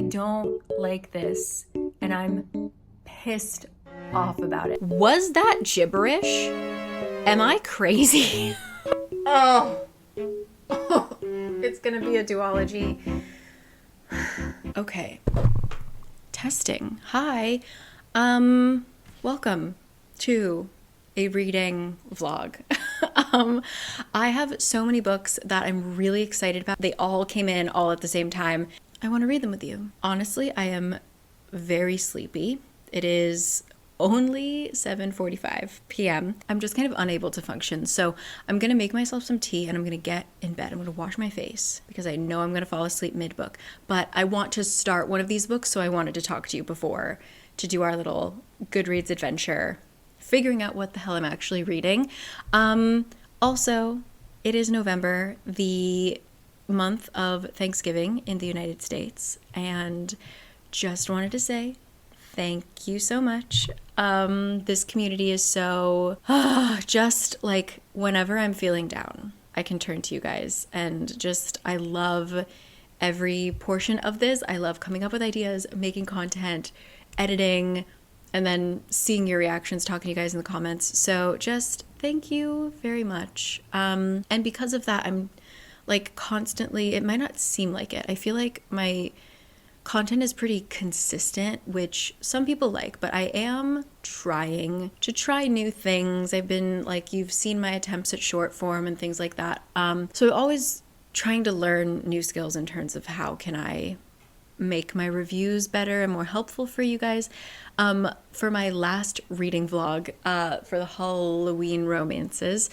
don't like this, and I'm pissed off about it. Was that gibberish? Am I crazy? Oh, it's gonna be a duology. Okay. Testing. Hi. Welcome to a reading vlog. I have so many books that I'm really excited about. They all came in all at the same time. I want to read them with you. Honestly, I am very sleepy. It is only 7:45 p.m. I'm just kind of unable to function. So I'm going to make myself some tea and I'm going to get in bed. I'm going to wash my face because I know I'm going to fall asleep mid-book. But I want to start one of these books, so I wanted to talk to you before to do our little Goodreads adventure, figuring out what the hell I'm actually reading. Also, it is November, the month of Thanksgiving in the United States, and just wanted to say thank you so much. This community is so, just like whenever I'm feeling down, I can turn to you guys, and just, I love every portion of this. I love coming up with ideas, making content, editing, and then seeing your reactions, talking to you guys in the comments. So just thank you very much. And because of that, I'm like constantly, it might not seem like it, I feel like my content is pretty consistent, which some people like, but I am trying to try new things. I've been like, you've seen my attempts at short form and things like that. So always trying to learn new skills in terms of how can I make my reviews better and more helpful for you guys. For my last reading vlog, for the Halloween romances,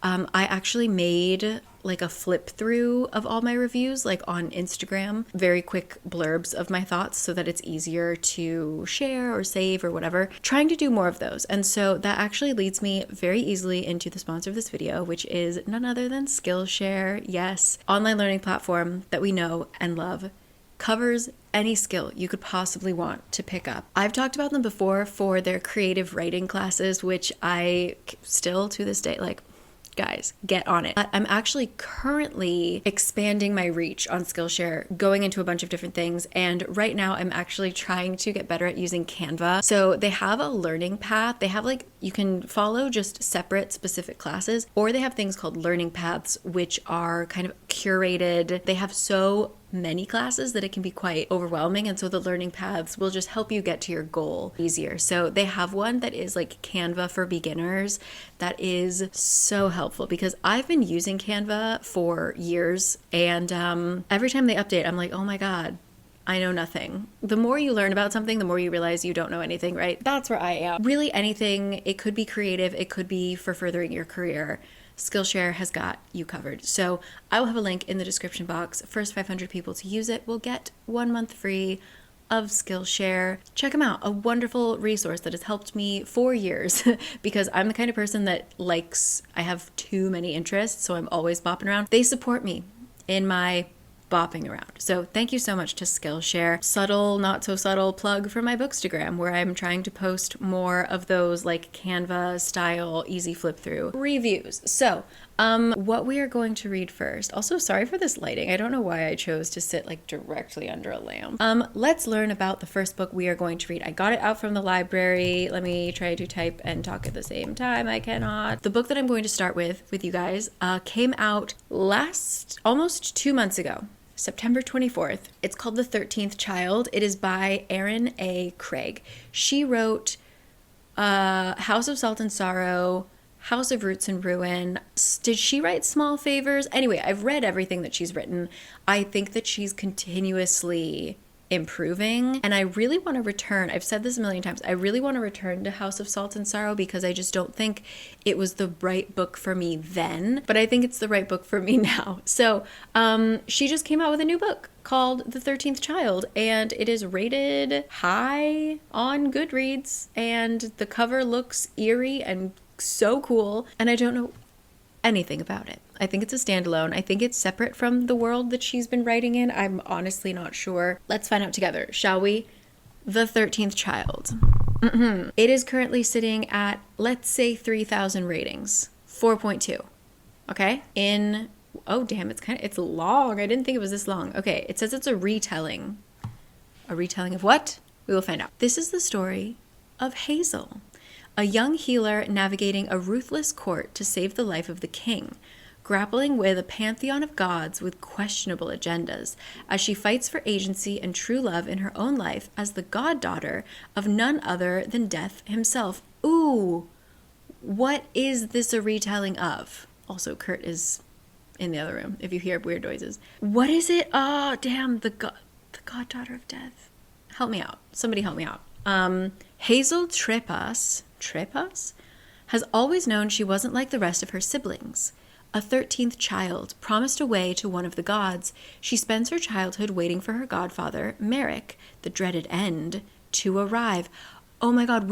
I actually made like a flip through of all my reviews, like on Instagram, very quick blurbs of my thoughts so that it's easier to share or save or whatever. Trying to do more of those. And so that actually leads me very easily into the sponsor of this video, which is none other than Skillshare. Yes, online learning platform that we know and love, covers any skill you could possibly want to pick up. I've talked about them before for their creative writing classes, which I still to this day, like, guys, get on it. But I'm actually currently expanding my reach on Skillshare, going into a bunch of different things. And right now I'm actually trying to get better at using Canva. So they have a learning path. They have like, you can follow just separate specific classes, or they have things called learning paths, which are kind of curated. They have so many classes that it can be quite overwhelming, and so the learning paths will just help you get to your goal easier. So they have one that is like Canva for beginners that is so helpful, because I've been using Canva for years, and every time they update, I'm like, oh my god, I know nothing. The more you learn about something, the more you realize you don't know anything, right? That's where I am. Really anything. It could be creative, it could be for furthering your career. Skillshare has got you covered. So I will have a link in the description box. First 500 people to use it will get 1 month free of Skillshare. Check them out. A wonderful resource that has helped me for years because I'm the kind of person that likes, I have too many interests, so I'm always bopping around. They support me in my bopping around. So thank you so much to Skillshare. Subtle, not so subtle plug for my Bookstagram, where I'm trying to post more of those like Canva style, easy flip through reviews. So what we are going to read first. Also, sorry for this lighting. I don't know why I chose to sit like directly under a lamp. Let's learn about the first book we are going to read. I got it out from the library. Let me try to type and talk at the same time. I cannot. The book that I'm going to start with you guys came out almost 2 months ago. September 24th. It's called The 13th Child. It is by Erin A. Craig. She wrote House of Salt and Sorrow, House of Roots and Ruin. Did she write Small Favors? Anyway, I've read everything that she's written. I think that she's continuously improving, and I really want to return. I've said this a million times. I really want to return to House of Salt and Sorrow because I just don't think it was the right book for me then, but I think it's the right book for me now. So she just came out with a new book called The 13th Child, and it is rated high on Goodreads, and the cover looks eerie and so cool, and I don't know anything about it. I think it's a standalone. I think it's separate from the world that she's been writing in. I'm honestly not sure. Let's find out together, shall we? The 13th Child. It is currently sitting at, let's say, 3,000 ratings. 4.2. Okay? Oh damn, it's long. I didn't think it was this long. Okay, it says it's a retelling. A retelling of what? We will find out. This is the story of Hazel, a young healer navigating a ruthless court to save the life of the king, grappling with a pantheon of gods with questionable agendas as she fights for agency and true love in her own life as the goddaughter of none other than Death himself. Ooh, what is this a retelling of? Also, Kurt is in the other room if you hear weird noises. What is it? Oh, damn, the goddaughter of Death. Help me out. Somebody help me out. Hazel Trepas has always known she wasn't like the rest of her siblings. A 13th child, promised away to one of the gods, she spends her childhood waiting for her godfather, Merrick, the dreaded end, to arrive. Oh my god,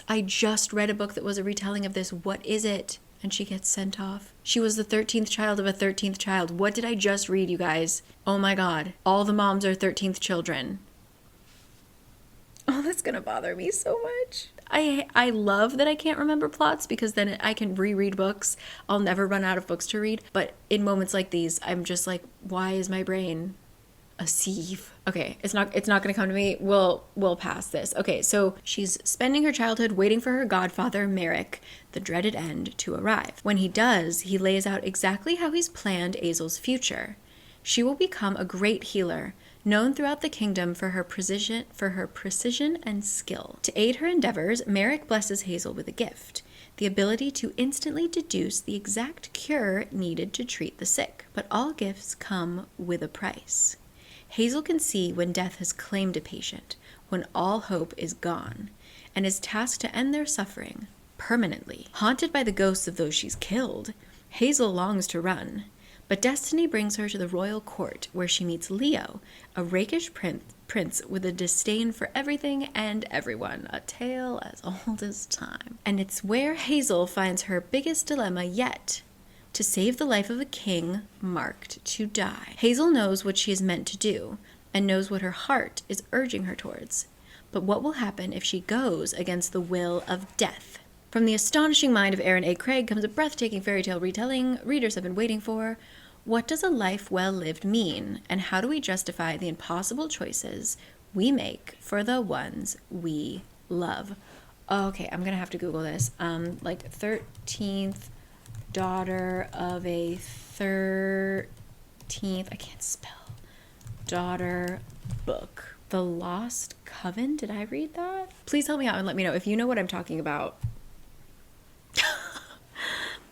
I just read a book that was a retelling of this. What is it? And she gets sent off. She was the 13th child of a 13th child. What did I just read, you guys? Oh my god. All the moms are 13th children. Oh, that's gonna bother me so much. I love that I can't remember plots because then I can reread books. I'll never run out of books to read. But in moments like these, I'm just like, why is my brain a sieve? Okay, it's not gonna come to me. We'll pass this. Okay, so she's spending her childhood waiting for her godfather, Merrick, the dreaded end, to arrive. When he does, he lays out exactly how he's planned Hazel's future. She will become a great healer, known throughout the kingdom for her precision and skill. To aid her endeavors, Merrick blesses Hazel with a gift, the ability to instantly deduce the exact cure needed to treat the sick. But all gifts come with a price. Hazel can see when death has claimed a patient, when all hope is gone, and is tasked to end their suffering permanently. Haunted by the ghosts of those she's killed, Hazel longs to run. But destiny brings her to the royal court, where she meets Leo, a rakish prince with a disdain for everything and everyone, a tale as old as time. And it's where Hazel finds her biggest dilemma yet, to save the life of a king marked to die. Hazel knows what she is meant to do, and knows what her heart is urging her towards. But what will happen if she goes against the will of death? From the astonishing mind of Erin A. Craig comes a breathtaking fairy tale retelling readers have been waiting for. What does a life well lived mean, and how do we justify the impossible choices we make for the ones we love? Okay, I'm gonna have to Google this. 13th daughter of a 13th, I can't spell, daughter book. The Lost Coven, did I read that? Please help me out and let me know if you know what I'm talking about.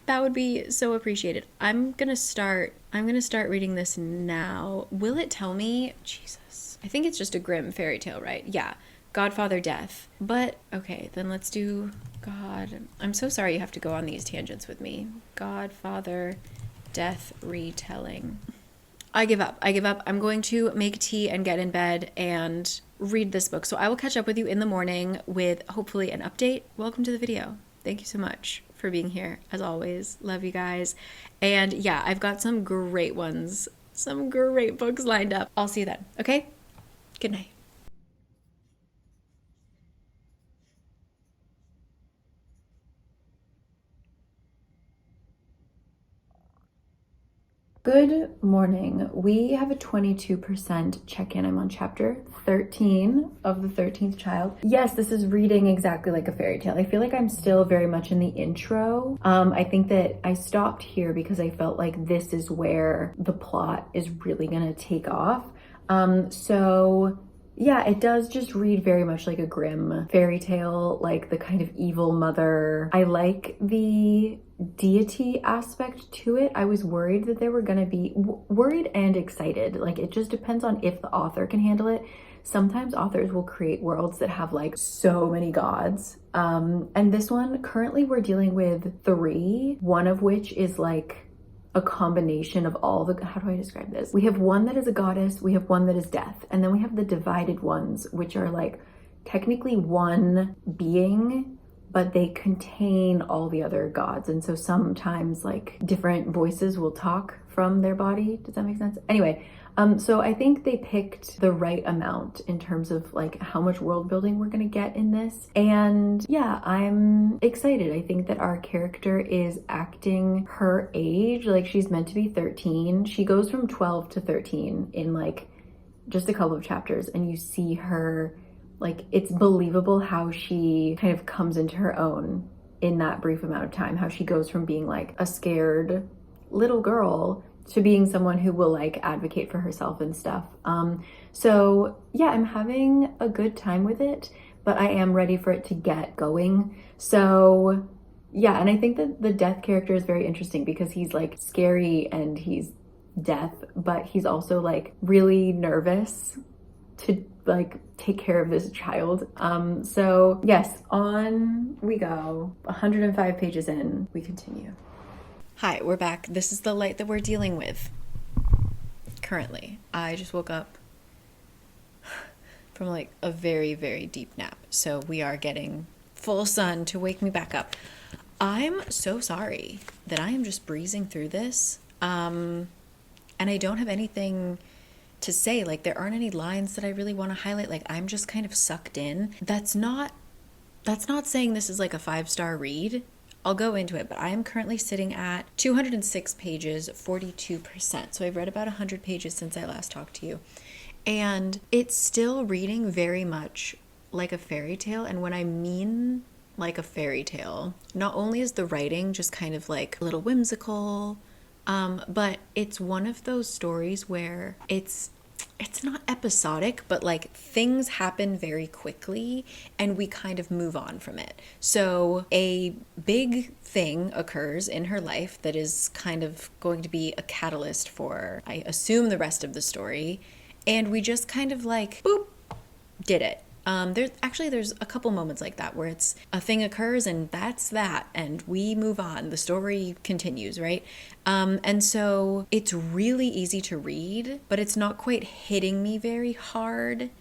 That would be so appreciated. I'm gonna start reading this now. Will it tell me? Jesus. I think it's just a grim fairy tale, right? Yeah. Godfather Death. But okay, then let's do God. I'm so sorry you have to go on these tangents with me. Godfather Death retelling. I give up. I'm going to make tea and get in bed and read this book. So I will catch up with you in the morning with hopefully an update. Welcome to the video. Thank you so much for being here, as always. Love you guys. And yeah, I've got some great ones, some great books lined up. I'll see you then, okay? Good night. Good morning. We have a 22% check-in. I'm on chapter 13 of the 13th child. Yes, this is reading exactly like a fairy tale. I feel like I'm still very much in the intro. I think that I stopped here because I felt like this is where the plot is really gonna take off. So yeah, it does just read very much like a grim fairy tale, like the kind of evil mother. I like the deity aspect to it. I was worried that they were gonna be worried and excited. Like, it just depends on if the author can handle it. Sometimes authors will create worlds that have like so many gods. And this one, currently we're dealing with 3, one of which is like a combination of all the, how do I describe this? We have one that is a goddess, we have one that is death, and then we have the divided ones, which are like technically one being, but they contain all the other gods. And so sometimes like different voices will talk from their body. Does that make sense? Anyway, so I think they picked the right amount in terms of like how much world building we're gonna get in this. And yeah, I'm excited. I think that our character is acting her age, like she's meant to be 13. She goes from 12 to 13 in like just a couple of chapters and you see her, like, it's believable how she kind of comes into her own in that brief amount of time, how she goes from being like a scared little girl to being someone who will like advocate for herself and stuff. So yeah, I'm having a good time with it, but I am ready for it to get going. So yeah, and I think that the death character is very interesting because he's like scary and he's death, but he's also like really nervous to like take care of this child. So yes, on we go. 105 pages in, we continue. Hi, we're back. This is the light that we're dealing with currently. I just woke up from like a very, very deep nap. So we are getting full sun to wake me back up. I'm so sorry that I am just breezing through this. And I don't have anything to say. Like, there aren't any lines that I really want to highlight. Like, I'm just kind of sucked in. That's not saying this is like a 5-star read. I'll go into it, but I am currently sitting at 206 pages, 42%. So I've read about 100 pages since I last talked to you. And it's still reading very much like a fairy tale. And when I mean like a fairy tale, not only is the writing just kind of like a little whimsical, but it's one of those stories where it's not episodic, but like things happen very quickly and we kind of move on from it. So a big thing occurs in her life that is kind of going to be a catalyst for, I assume, the rest of the story. And we just kind of like, boop, did it. There's a couple moments like that where it's a thing occurs and that's that, and we move on. The story continues, right? And so it's really easy to read, but it's not quite hitting me very hard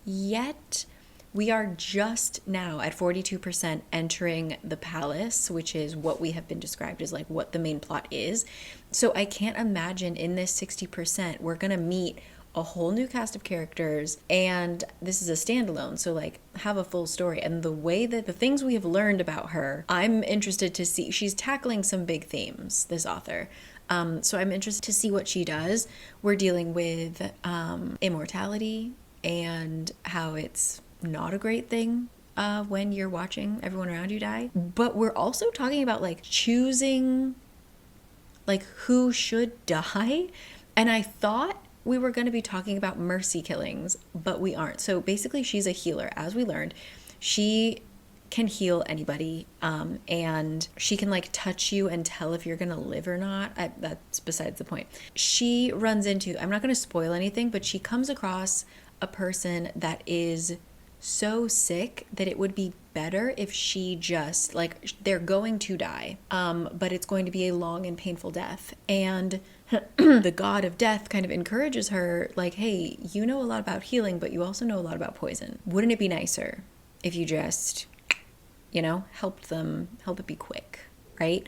yet. We are just now at 42% entering the palace, which is what we have been described as like what the main plot is. So I can't imagine in this 60% we're gonna meet a whole new cast of characters, and this is a standalone, so like have a full story. And the way that the things we have learned about her, I'm interested to see. She's tackling some big themes, this author, so I'm interested to see what she does. We're dealing with immortality and how it's not a great thing when you're watching everyone around you die, but we're also talking about like choosing like who should die. And I thought we were going to be talking about mercy killings, but we aren't. So basically she's a healer, as we learned. She can heal anybody, and she can like touch you and tell if you're going to live or not. That's besides the point. She runs into, I'm not going to spoil anything, but she comes across a person that is so sick that it would be better if she just like, they're going to die, but it's going to be a long and painful death. And the god of death kind of encourages her, like, hey, you know a lot about healing, but you also know a lot about poison. Wouldn't it be nicer if you just, help it be quick, right?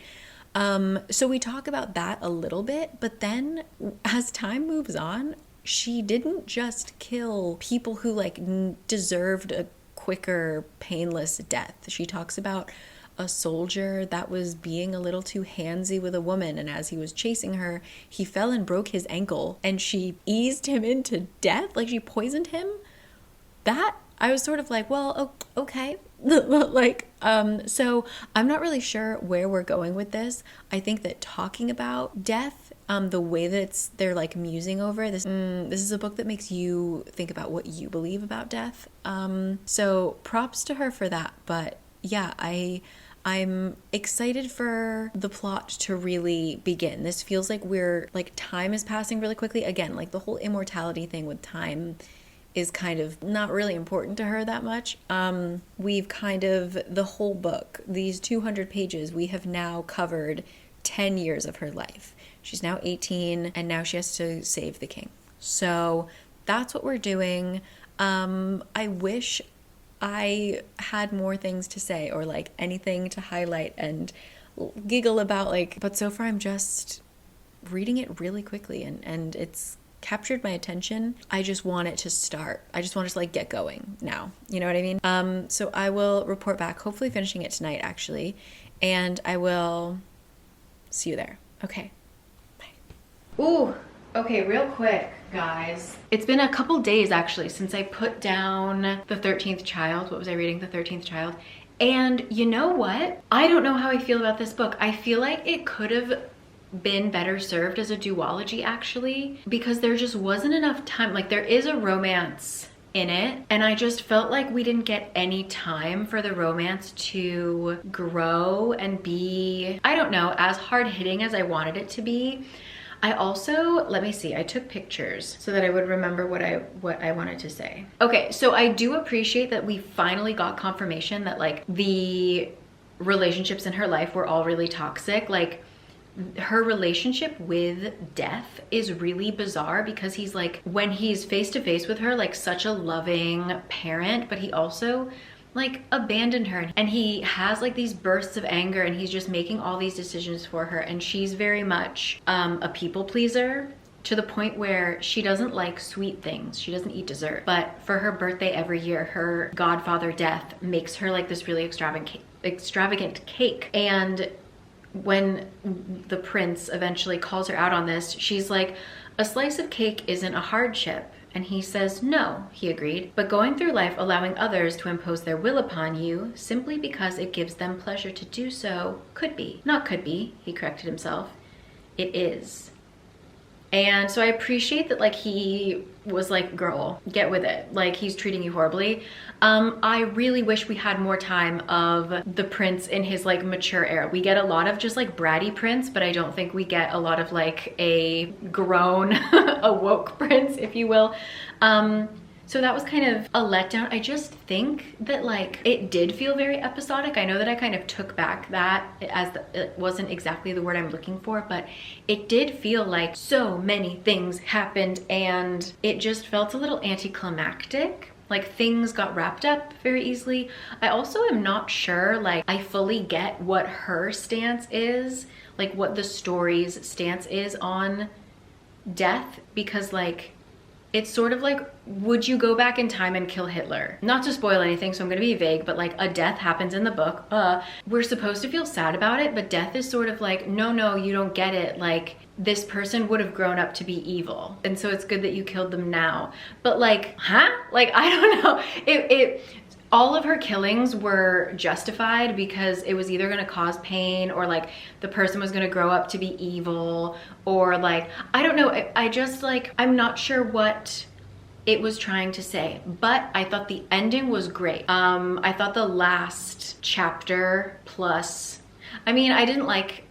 So we talk about that a little bit, but then as time moves on, she didn't just kill people who like deserved a quicker, painless death. She talks about a soldier that was being a little too handsy with a woman, and as he was chasing her, he fell and broke his ankle, and she eased him into death, like she poisoned him. That, I was sort of like, well, okay. So I'm not really sure where we're going with this. I think that talking about death, the way that they're like musing over this, this is a book that makes you think about what you believe about death. So props to her for that. But yeah, I'm excited for the plot to really begin. This feels like time is passing really quickly. Again, like the whole immortality thing with time is kind of not really important to her that much. We've kind of, the whole book, these 200 pages, we have now covered 10 years of her life. She's now 18, and now she has to save the king. So that's what we're doing. I wish I had more things to say or like anything to highlight and giggle about, like, but so far I'm just reading it really quickly, and it's captured my attention. I just want it to start. I just want it to like get going now. You know what I mean? So I will report back, hopefully finishing it tonight actually, and I will see you there. Okay. Bye. Ooh, Okay, real quick, guys. It's been a couple days actually since I put down The 13th Child. What was I reading? The 13th Child. And you know what? I don't know how I feel about this book. I feel like it could have been better served as a duology actually, because there just wasn't enough time. Like, there is a romance in it, and I just felt like we didn't get any time for the romance to grow and be, I don't know, as hard-hitting as I wanted it to be. I also, let me see, I took pictures so that I would remember what I wanted to say. Okay, so I do appreciate that we finally got confirmation that like the relationships in her life were all really toxic. Like, her relationship with Death is really bizarre because he's like, when he's face to face with her, like such a loving parent, but he also like abandoned her, and he has like these bursts of anger, and he's just making all these decisions for her, and she's very much a people pleaser to the point where she doesn't like sweet things. She doesn't eat dessert, but for her birthday every year, her godfather Death makes her like this really extravagant cake. And when the prince eventually calls her out on this, she's like, a slice of cake isn't a hardship. And he says, no, he agreed, but going through life allowing others to impose their will upon you simply because it gives them pleasure to do so could be. Not could be, he corrected himself. It is. And so I appreciate that like he was like, girl, get with it. Like, he's treating you horribly. I really wish we had more time of the prince in his like mature era. We get a lot of just like bratty prince, but I don't think we get a lot of like a grown, awoke prince, if you will. So that was kind of a letdown. I just think that like it did feel very episodic. I know that I kind of took back that it wasn't exactly the word I'm looking for, but it did feel like so many things happened and it just felt a little anticlimactic. Like, things got wrapped up very easily. I also am not sure, like, I fully get what her stance is, like what the story's stance is on Death, because like, it's sort of like, would you go back in time and kill Hitler? Not to spoil anything, so I'm gonna be vague, but like a death happens in the book. We're supposed to feel sad about it, but Death is sort of like, no, you don't get it. Like, this person would have grown up to be evil, and so it's good that you killed them now. But like, huh? Like, I don't know. All of her killings were justified because it was either gonna cause pain, or like the person was gonna grow up to be evil, or like, I don't know. I just like, I'm not sure what it was trying to say, but I thought the ending was great. I thought the last chapter plus, I mean, I didn't like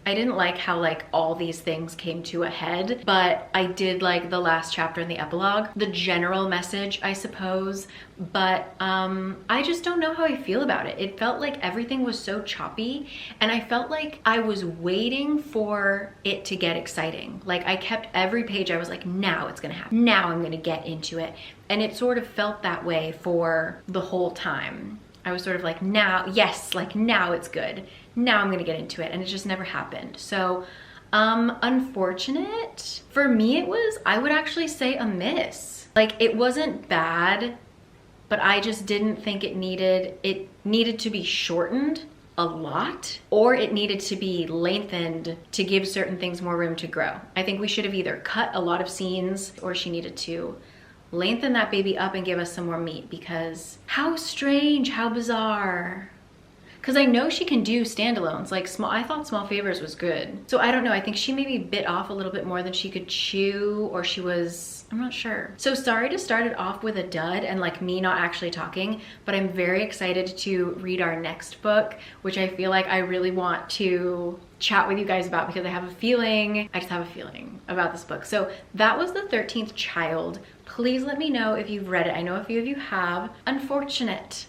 how like all these things came to a head, but I did like the last chapter in the epilogue, the general message, I suppose. But I just don't know how I feel about it. It felt like everything was so choppy, and I felt like I was waiting for it to get exciting. Like, I kept every page, I was like, now it's gonna happen. Now I'm gonna get into it. And it sort of felt that way for the whole time. I was sort of like, now, yes, like now it's good. Now I'm gonna get into it, and it just never happened. So unfortunate. For me, it was, I would actually say, a miss. Like, it wasn't bad, but I just didn't think it needed to be shortened a lot, or it needed to be lengthened to give certain things more room to grow. I think we should have either cut a lot of scenes, or she needed to lengthen that baby up and give us some more meat, because how strange, how bizarre. Because I know she can do standalones. Like, I thought Small Favors was good. So I don't know, I think she maybe bit off a little bit more than she could chew, or she was, I'm not sure. So sorry to start it off with a dud and like me not actually talking, but I'm very excited to read our next book, which I feel like I really want to chat with you guys about, because I just have a feeling about this book. So that was The 13th Child. Please let me know if you've read it. I know a few of you have. Unfortunate.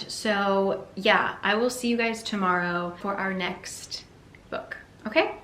So yeah, I will see you guys tomorrow for our next book, okay?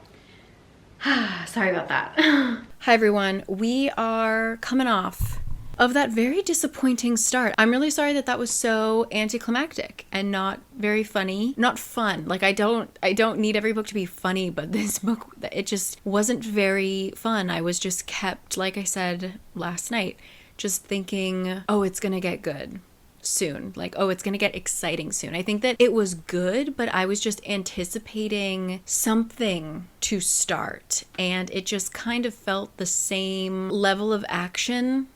Sorry about that. Hi everyone, we are coming off of that very disappointing start. I'm really sorry that that was so anticlimactic and not very funny. Not fun. Like, I don't need every book to be funny, but this book, it just wasn't very fun. I was just kept, like I said last night, just thinking, oh, it's gonna get good. soon. Like, oh, it's going to get exciting soon. I think that it was good, but I was just anticipating something to start. And it just kind of felt the same level of action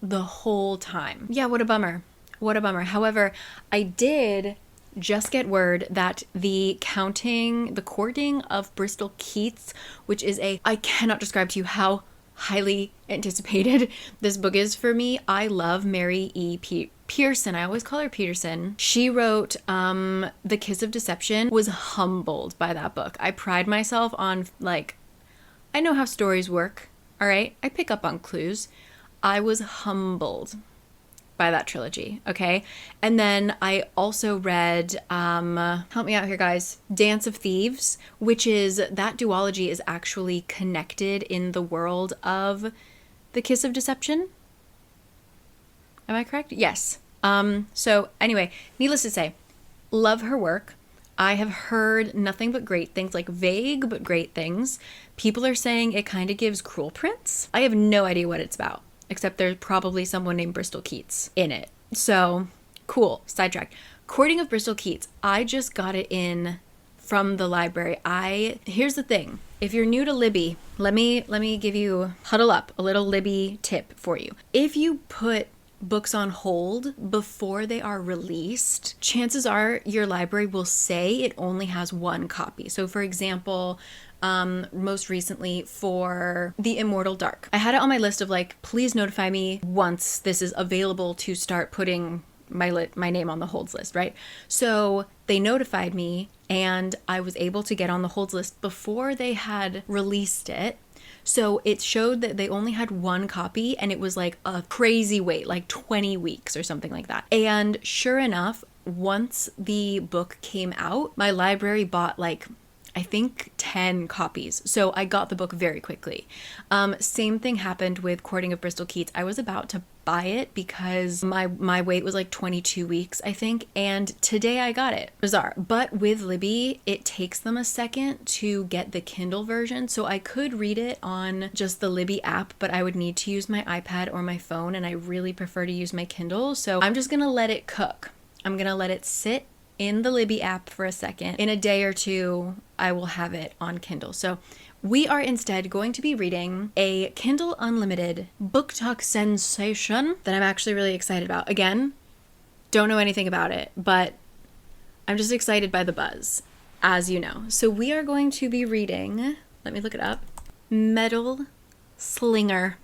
the whole time. Yeah, what a bummer. What a bummer. However, I did just get word that the courting of Bristol Keats, which is I cannot describe to you how highly anticipated this book is for me. I love Mary E. Pearson. I always call her Peterson. She wrote The Kiss of Deception. Was humbled by that book. I pride myself on, like, I know how stories work, all right? I pick up on clues. I was humbled by that trilogy, okay? And then I also read, help me out here, guys, Dance of Thieves, which is, that duology is actually connected in the world of The Kiss of Deception. Am I correct? Yes. So anyway, needless to say, love her work. I have heard nothing but great things, like vague but great things. People are saying it kind of gives Cruel Prince. I have no idea what it's about, except there's probably someone named Bristol Keats in it. So, cool. Sidetrack. Courting of Bristol Keats. I just got it in from the library. Here's the thing. If you're new to Libby, let me give you, huddle up, a little Libby tip for you. If you put books on hold before they are released, chances are your library will say it only has one copy. So for example, most recently for The Immortal Dark, I had it on my list of, like, please notify me once this is available to start putting my name on the holds list, right? So they notified me and I was able to get on the holds list before they had released it. So it showed that they only had one copy and it was like a crazy wait, like 20 weeks or something like that. And sure enough, once the book came out, my library bought, like, I think 10 copies. So I got the book very quickly. Same thing happened with Courting of Bristol Keats. I was about to buy it because my wait was like 22 weeks, I think. And today I got it. Bizarre. But with Libby, it takes them a second to get the Kindle version. So I could read it on just the Libby app, but I would need to use my iPad or my phone. And I really prefer to use my Kindle. So I'm just going to let it cook. I'm going to let it sit in the Libby app for a second. In a day or two, I will have it on Kindle. So we are instead going to be reading a Kindle Unlimited booktok sensation that I'm actually really excited about. Again, don't know anything about it, but I'm just excited by the buzz, as you know. So we are going to be reading, let me look it up, Metalslinger.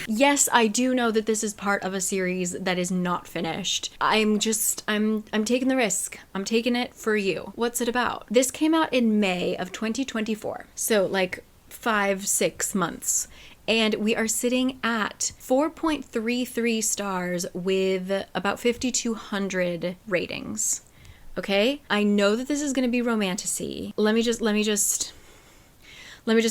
Yes, I do know that this is part of a series that is not finished. I'm taking the risk. I'm taking it for you. What's it about? This came out in May of 2024. So like 5-6 months. And we are sitting at 4.33 stars with about 5,200 ratings. Okay? I know that this is going to be romantasy. Let me just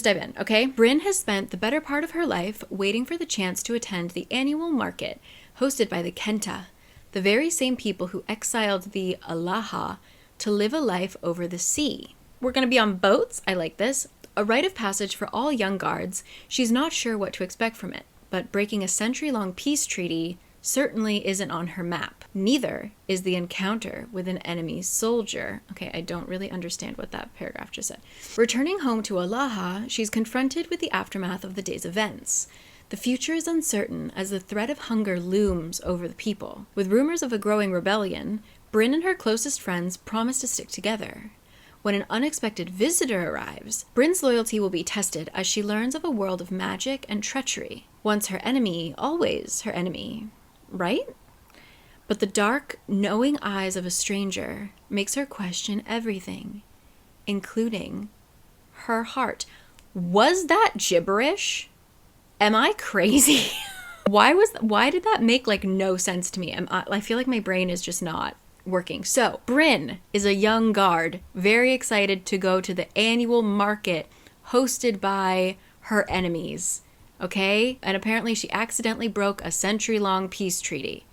dive in, okay? Bryn has spent the better part of her life waiting for the chance to attend the annual market hosted by the Kenta, the very same people who exiled the Alaha to live a life over the sea. We're going to be on boats. I like this. A rite of passage for all young guards. She's not sure what to expect from it, but breaking a century-long peace treaty certainly isn't on her map. Neither is the encounter with an enemy soldier. Okay, I don't really understand what that paragraph just said. Returning home to Alaha, she's confronted with the aftermath of the day's events. The future is uncertain as the threat of hunger looms over the people. With rumors of a growing rebellion, Bryn and her closest friends promise to stick together. When an unexpected visitor arrives, Bryn's loyalty will be tested as she learns of a world of magic and treachery. Once her enemy, always her enemy. Right? But the dark, knowing eyes of a stranger makes her question everything, including her heart. Was that gibberish? Am I crazy? Why did that make like no sense to me? I feel like my brain is just not working. So, Bryn is a young guard, very excited to go to the annual market hosted by her enemies. Okay? And apparently she accidentally broke a century-long peace treaty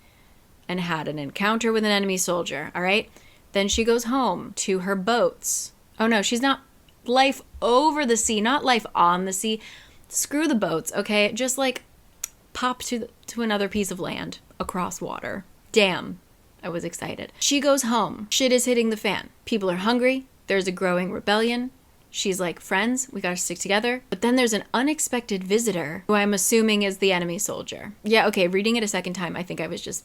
and had an encounter with an enemy soldier, all right? Then she goes home to her boats. Oh no, she's not. Life over the sea, not life on the sea. Screw the boats, okay? Just like pop to another piece of land across water. Damn, I was excited. She goes home. Shit is hitting the fan. People are hungry. There's a growing rebellion. She's like, friends, we gotta stick together. But then there's an unexpected visitor who I'm assuming is the enemy soldier. Yeah, okay, reading it a second time, I think I was just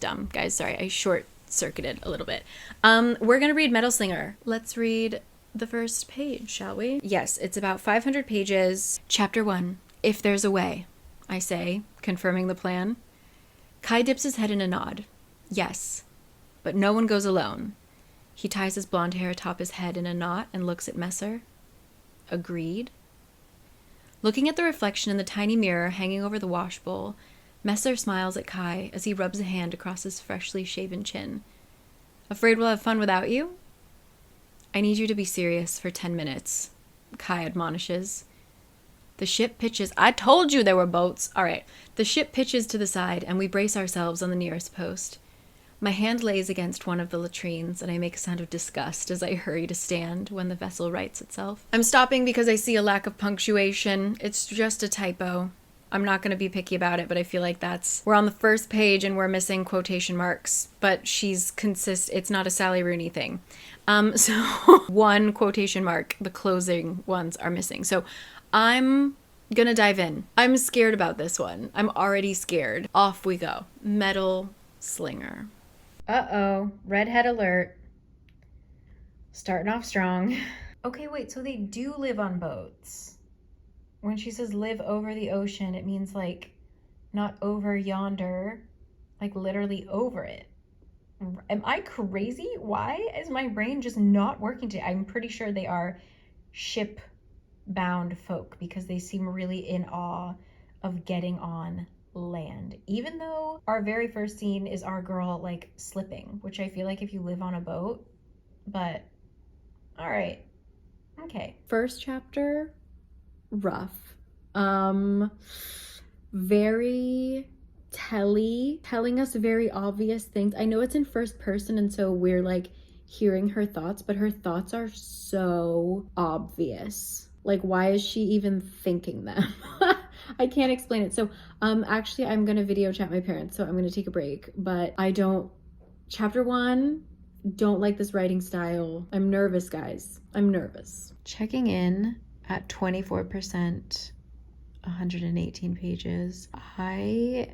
dumb. Guys, sorry, I short-circuited a little bit. We're gonna read Metalslinger. Let's read the first page, shall we? Yes, it's about 500 pages. Chapter 1, If There's a Way, I say, confirming the plan. Kai dips his head in a nod. Yes, but no one goes alone. He ties his blonde hair atop his head in a knot and looks at Messer. Agreed. Looking at the reflection in the tiny mirror hanging over the wash bowl, Messer smiles at Kai as he rubs a hand across his freshly shaven chin. Afraid we'll have fun without you? I need you to be serious for 10 minutes, Kai admonishes. The ship pitches. I told you there were boats. All right. The ship pitches to the side and we brace ourselves on the nearest post. My hand lays against one of the latrines, and I make a sound of disgust as I hurry to stand when the vessel rights itself. I'm stopping because I see a lack of punctuation. It's just a typo. I'm not going to be picky about it, but I feel like we're on the first page and we're missing quotation marks, but it's not a Sally Rooney thing. So one quotation mark, the closing ones are missing. So I'm gonna dive in. I'm scared about this one. I'm already scared. Off we go. Metalslinger. Uh-oh, redhead alert. Starting off strong. Okay, wait, so they do live on boats. When she says live over the ocean, it means like not over yonder, like literally over it. Am I crazy? Why is my brain just not working today? I'm pretty sure they are ship-bound folk because they seem really in awe of getting on land, even though our very first scene is our girl like slipping, which I feel like if you live on a boat, but all right, okay. First chapter, rough. Very telling us very obvious things. I know it's in first person and so we're like hearing her thoughts, but her thoughts are so obvious. Like, why is she even thinking them? I can't explain it. So, actually, I'm gonna video chat my parents, so I'm gonna take a break. But chapter 1, don't like this writing style. I'm nervous, guys. I'm nervous. Checking in at 24%, 118 pages. I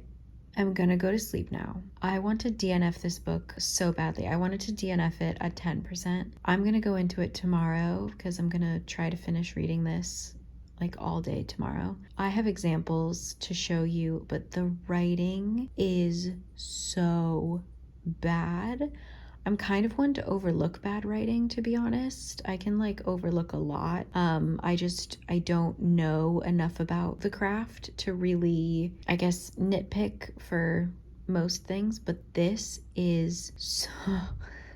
am gonna go to sleep now. I want to DNF this book so badly. I wanted to DNF it at 10%. I'm gonna go into it tomorrow because I'm gonna try to finish reading this like all day tomorrow. I have examples to show you, but the writing is so bad. I'm kind of one to overlook bad writing, to be honest. I can like overlook a lot. I don't know enough about the craft to really, I guess, nitpick for most things, but this is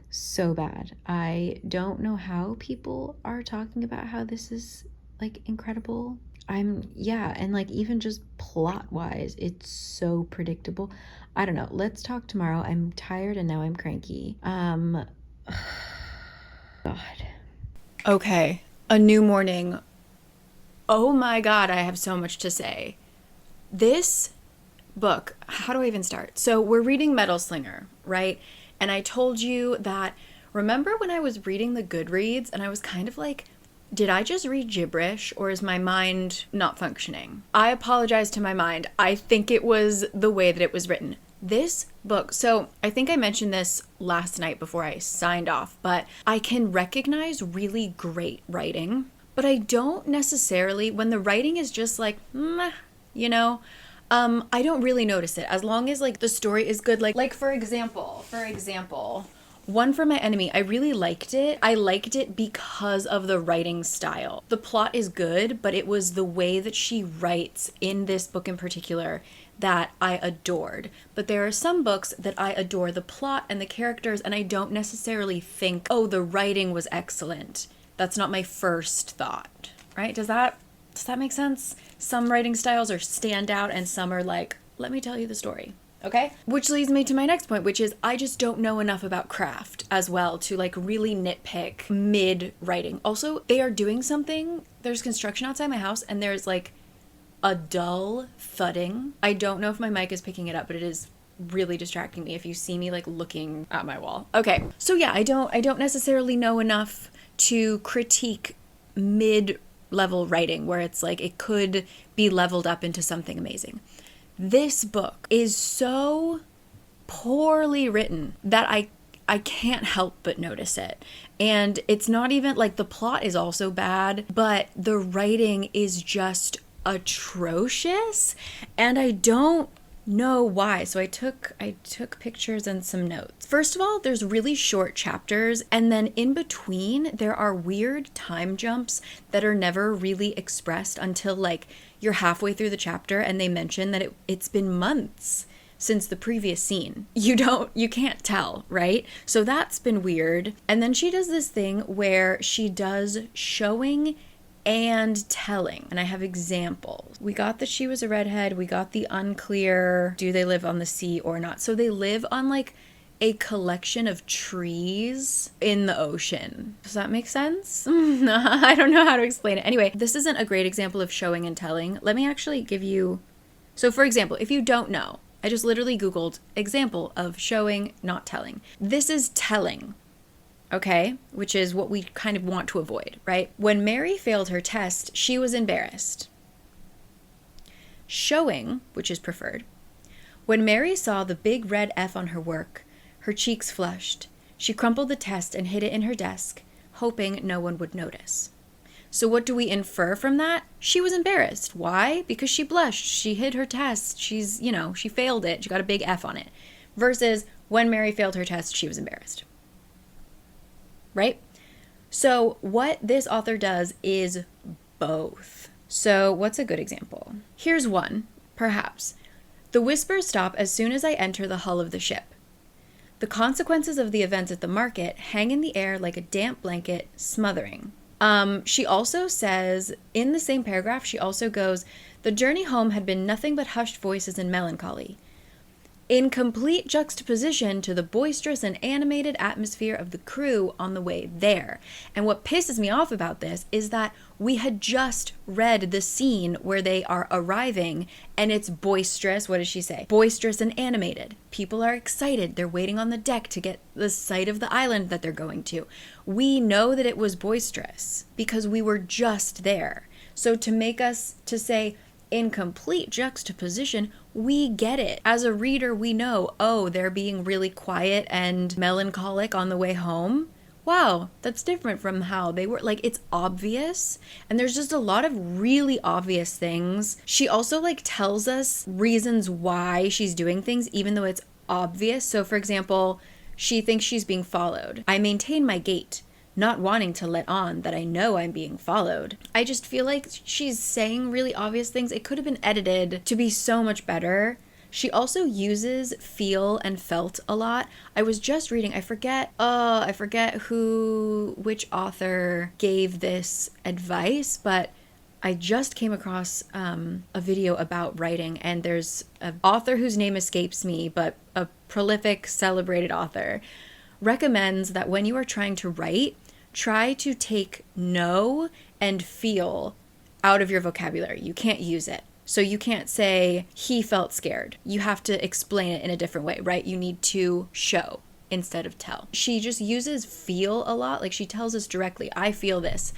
so bad. I don't know how people are talking about how this is like incredible. And like even just plot wise, it's so predictable. I don't know. Let's talk tomorrow. I'm tired and now I'm cranky. God. Okay. A new morning. Oh my God, I have so much to say. This book, how do I even start? So we're reading Metalslinger, right? And I told you that, remember when I was reading the Goodreads and I was kind of like, did I just read gibberish or is my mind not functioning? I apologize to my mind. I think it was the way that it was written. This book, so I think I mentioned this last night before I signed off, but I can recognize really great writing, but I don't necessarily, when the writing is just like, I don't really notice it as long as like the story is good. Like for example, One for My Enemy, I really liked it. I liked it because of the writing style. The plot is good, but it was the way that she writes in this book in particular that I adored. But there are some books that I adore the plot and the characters, and I don't necessarily think, oh, the writing was excellent. That's not my first thought, right? Does that make sense? Some writing styles are standout and some are like, let me tell you the story. Okay? Which leads me to my next point, which is I just don't know enough about craft as well to like really nitpick mid-writing. Also, they are doing something. There's construction outside my house and there's like a dull thudding. I don't know if my mic is picking it up, but it is really distracting me if you see me like looking at my wall. Okay. So yeah, I don't necessarily know enough to critique mid-level writing where it's like it could be leveled up into something amazing. This book is so poorly written that I can't help but notice it. And it's not even like the plot is also bad, but the writing is just atrocious, and I don't know why. So I took pictures and some notes. First of all, there's really short chapters, and then in between there are weird time jumps that are never really expressed until like you're halfway through the chapter and they mention that it's been months since the previous scene. You can't tell, right? So that's been weird. And then she does this thing where she does showing and telling. And I have examples. We got that she was a redhead. We got the unclear, do they live on the sea or not? So they live on like a collection of trees in the ocean. Does that make sense? I don't know how to explain it. Anyway, this isn't a great example of showing and telling. Let me actually give you... So for example, if you don't know, I just literally Googled example of showing, not telling. This is telling. Okay, which is what we kind of want to avoid, right? When Mary failed her test, she was embarrassed. Showing, which is preferred. When Mary saw the big red F on her work, her cheeks flushed. She crumpled the test and hid it in her desk, hoping no one would notice. So what do we infer from that? She was embarrassed. Why? Because she blushed. She hid her test. She failed it. She got a big F on it. Versus when Mary failed her test, she was embarrassed. Right? So what this author does is both. So what's a good example? Here's one, perhaps. The whispers stop as soon as I enter the hull of the ship. The consequences of the events at the market hang in the air like a damp blanket, smothering. She also says, in the same paragraph, she also goes, the journey home had been nothing but hushed voices and melancholy, in complete juxtaposition to the boisterous and animated atmosphere of the crew on the way there. And what pisses me off about this is that we had just read the scene where they are arriving and it's boisterous. What does she say? Boisterous and animated. People are excited. They're waiting on the deck to get the sight of the island that they're going to. We know that it was boisterous because we were just there. So to say, in complete juxtaposition, we get it. As a reader, we know, oh, they're being really quiet and melancholic on the way home. Wow, that's different from how they were. Like, it's obvious. And there's just a lot of really obvious things. She also, like, tells us reasons why she's doing things, even though it's obvious. So, for example, she thinks she's being followed. I maintain my gait, not wanting to let on that I know I'm being followed. I just feel like she's saying really obvious things. It could have been edited to be so much better. She also uses feel and felt a lot. I was just reading, I forget which author gave this advice, but I just came across a video about writing, and there's an author whose name escapes me, but a prolific, celebrated author, recommends that when you are trying to write, try to take know and feel out of your vocabulary. You can't use it. So you can't say, he felt scared. You have to explain it in a different way, right? You need to show instead of tell. She just uses feel a lot. Like, she tells us directly, I feel this.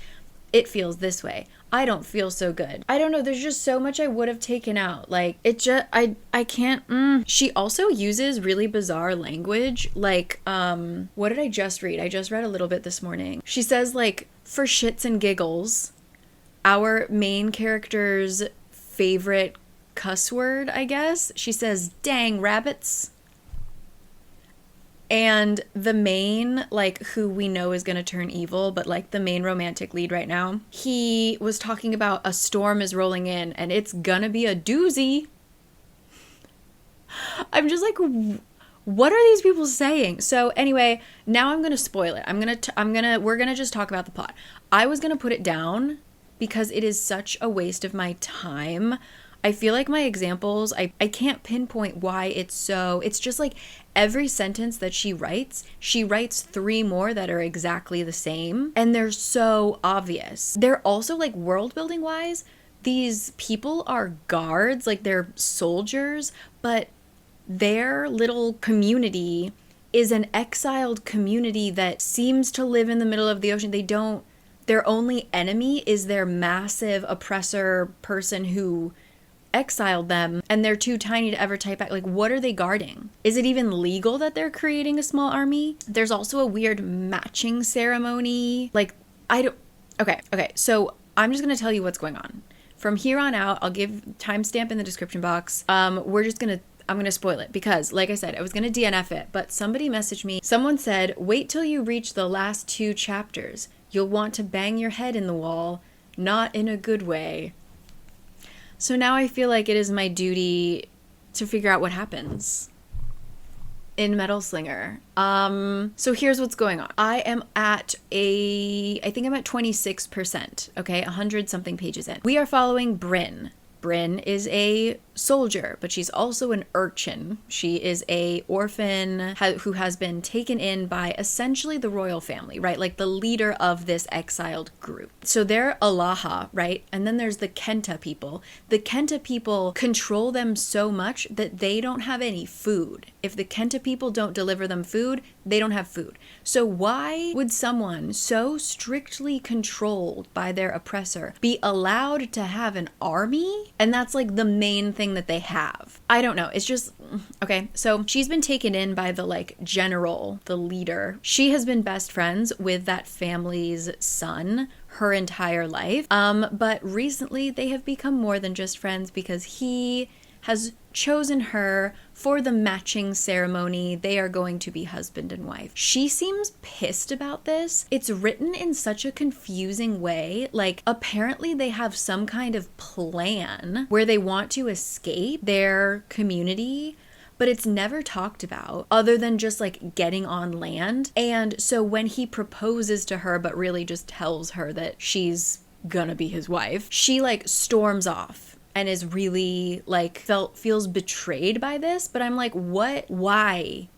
It feels this way. I don't feel so good. I don't know. There's just so much I would have taken out. Like, it just, I can't. She also uses really bizarre language. Like, what did I just read? I just read a little bit this morning. She says, like, for shits and giggles, our main character's favorite cuss word, I guess. She says, dang rabbits. And the main, like, who we know is going to turn evil, but, like, the main romantic lead right now, he was talking about a storm is rolling in and it's gonna be a doozy. I'm just like, what are these people saying? So anyway, now I'm going to spoil it. We're going to just talk about the plot. I was going to put it down because it is such a waste of my time. I feel like my examples, I can't pinpoint why it's just like every sentence that she writes 3 more that are exactly the same, and they're so obvious. They're also, like, world building wise, these people are guards, like they're soldiers, but their little community is an exiled community that seems to live in the middle of the ocean. Their only enemy is their massive oppressor person who exiled them, and they're too tiny to ever type back. Like, what are they guarding? Is it even legal that they're creating a small army? There's also a weird matching ceremony. Like, okay, so I'm just gonna tell you what's going on. From here on out, I'll give timestamp in the description box. I'm gonna spoil it because, like I said, I was gonna DNF it, but somebody messaged me. Someone said, wait till you reach the last 2 chapters. You'll want to bang your head in the wall, not in a good way. So now I feel like it is my duty to figure out what happens in Metalslinger. So here's what's going on. I think I'm at 26%, okay? 100 something pages in. We are following Bryn. Bryn is a soldier, but she's also an urchin. She is a orphan who has been taken in by essentially the royal family, right? Like the leader of this exiled group. So they're Alaha, right? And then there's the Kenta people. The Kenta people control them so much that they don't have any food. If the Kenta people don't deliver them food, they don't have food. So why would someone so strictly controlled by their oppressor be allowed to have an army? And that's like the main thing that they have. I don't know. It's just, okay. So she's been taken in by the like general, the leader. She has been best friends with that family's son her entire life. But recently they have become more than just friends because he has chosen her for the matching ceremony. They are going to be husband and wife. She seems pissed about this. It's written in such a confusing way. Like, apparently they have some kind of plan where they want to escape their community, but it's never talked about other than just like getting on land. And so when he proposes to her, but really just tells her that she's gonna be his wife, she like storms off and is really like feels betrayed by this. But I'm like, what? Why?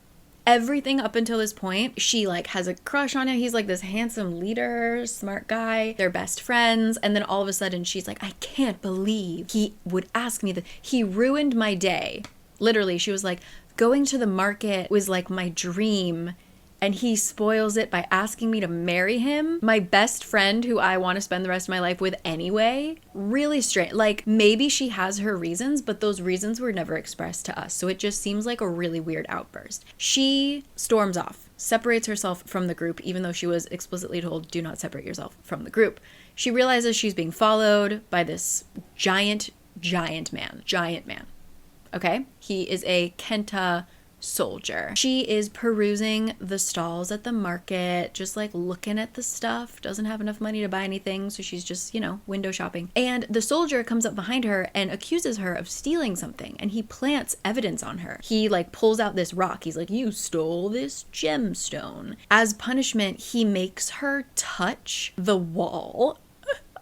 Everything up until this point, she like has a crush on him. He's like this handsome leader, smart guy. They're best friends. And then all of a sudden she's like, I can't believe he would ask me that. He ruined my day. Literally, she was like, going to the market was like my dream, and he spoils it by asking me to marry him, my best friend who I want to spend the rest of my life with anyway. Really strange. Like, maybe she has her reasons, but those reasons were never expressed to us. So it just seems like a really weird outburst. She storms off, separates herself from the group, even though she was explicitly told, do not separate yourself from the group. She realizes she's being followed by this giant man. Okay? He is a Kenta soldier. She is perusing the stalls at the market, just like looking at the stuff, doesn't have enough money to buy anything, so she's just, window shopping. And the soldier comes up behind her and accuses her of stealing something, and he plants evidence on her. He like pulls out this rock. He's like, you stole this gemstone. As punishment, he makes her touch the wall.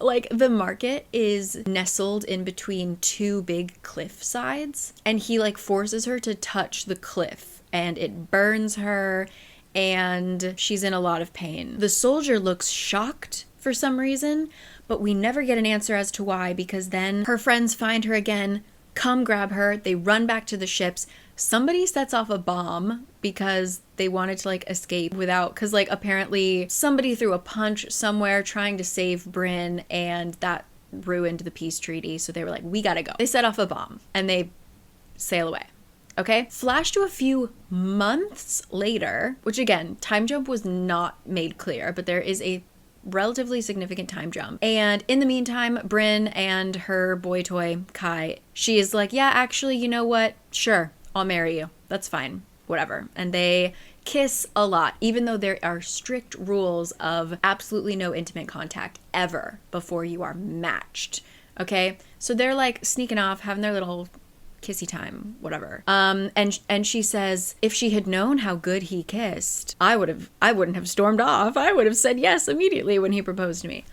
Like, the market is nestled in between 2 big cliff sides, and he like forces her to touch the cliff, and it burns her, and she's in a lot of pain. The soldier looks shocked for some reason, but we never get an answer as to why, because then her friends find her again, come grab her, they run back to the ships. Somebody sets off a bomb because they wanted to like escape because like apparently somebody threw a punch somewhere trying to save Bryn, and that ruined the peace treaty. So they were like, we gotta go. They set off a bomb and they sail away. Okay, flash to a few months later, which again, time jump was not made clear, but there is a relatively significant time jump. And in the meantime, Bryn and her boy toy, Kai, she is like, yeah, actually, you know what? Sure, I'll marry you. That's fine. Whatever. And they kiss a lot, even though there are strict rules of absolutely no intimate contact ever before you are matched. Okay? So they're like sneaking off, having their little kissy time, whatever. And she says, if she had known how good he kissed, I wouldn't have stormed off. I would have said yes immediately when he proposed to me.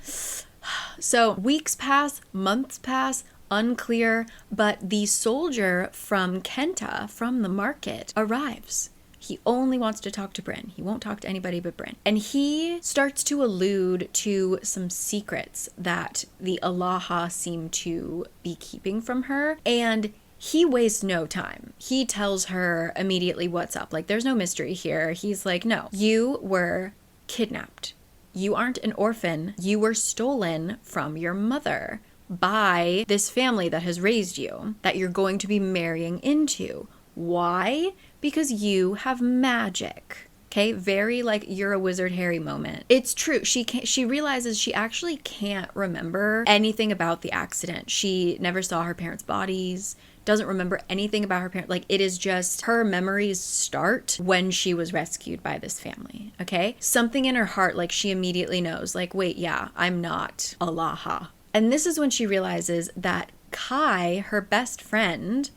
So weeks pass, months pass, unclear, but the soldier from Kenta, from the market, arrives. He only wants to talk to Bryn. He won't talk to anybody but Bryn. And he starts to allude to some secrets that the Alaha seem to be keeping from her. And he wastes no time. He tells her immediately what's up. Like, there's no mystery here. He's like, no, you were kidnapped. You aren't an orphan. You were stolen from your mother by this family that has raised you, that you're going to be marrying into. Why? Because you have magic. Okay, very like you're a wizard Harry moment. It's true. She realizes she actually can't remember anything about the accident. She never saw her parents' bodies, doesn't remember anything about her parents. Like, it is just her memories start when she was rescued by this family. Okay, something in her heart, like, she immediately knows, like, wait, yeah, I'm not Alaha. And this is when she realizes that Kai, her best friend,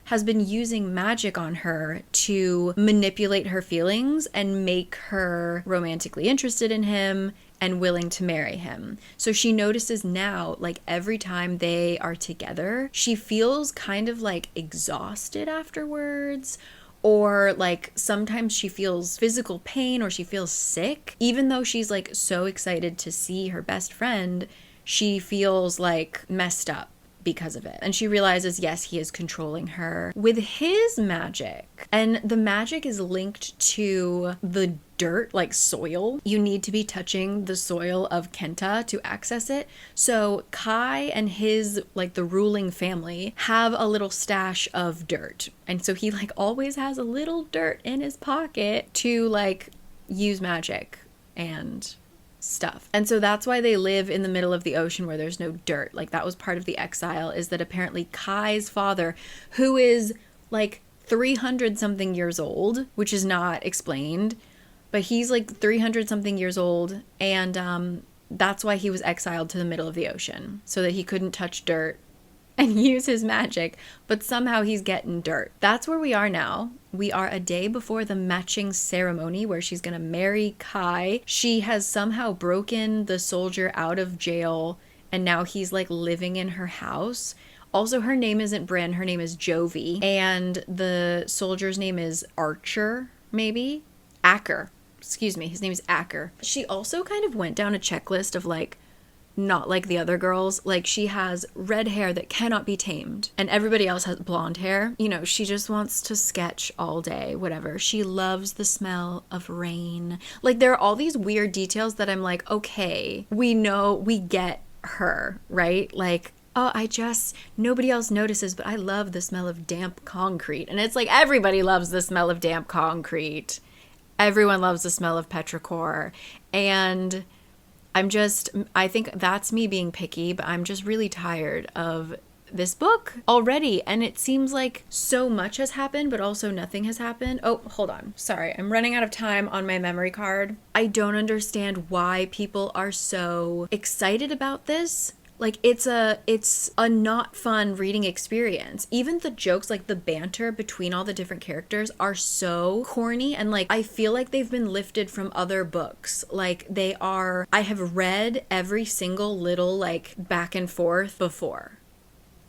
has been using magic on her to manipulate her feelings and make her romantically interested in him and willing to marry him. So she notices now, like, every time they are together, she feels kind of like exhausted afterwards, or like sometimes she feels physical pain or she feels sick. Even though she's like so excited to see her best friend, she feels like messed up because of it. And she realizes, yes, he is controlling her with his magic. And the magic is linked to the dirt, like soil. You need to be touching the soil of Kenta to access it. So Kai and his, like, the ruling family have a little stash of dirt. And so he like always has a little dirt in his pocket to like use magic and stuff. And so that's why they live in the middle of the ocean where there's no dirt. Like, that was part of the exile, is that apparently Kai's father, who is like 300 something years old, which is not explained, but he's like 300 something years old, and that's why he was exiled to the middle of the ocean, so that he couldn't touch dirt and use his magic, but somehow he's getting dirt. That's where we are now. We are a day before the matching ceremony where she's gonna marry Kai. She has somehow broken the soldier out of jail, and now he's like living in her house. Also, her name isn't Bryn, her name is Jovi, and the soldier's name is Archer, maybe? Acker. Excuse me, his name is Acker. She also kind of went down a checklist of like, not like the other girls. Like, she has red hair that cannot be tamed, and everybody else has blonde hair. You know, she just wants to sketch all day, whatever. She loves the smell of rain. Like, there are all these weird details that I'm like, okay, we know, we get her, right? Like, oh, nobody else notices, but I love the smell of damp concrete. And it's like, everybody loves the smell of damp concrete. Everyone loves the smell of petrichor. And I think that's me being picky, but I'm just really tired of this book already. And it seems like so much has happened, but also nothing has happened. Oh, hold on. Sorry, I'm running out of time on my memory card. I don't understand why people are so excited about this. Like, it's a not fun reading experience. Even the jokes, like the banter between all the different characters, are so corny, and like, I feel like they've been lifted from other books. Like, I have read every single little like back and forth before.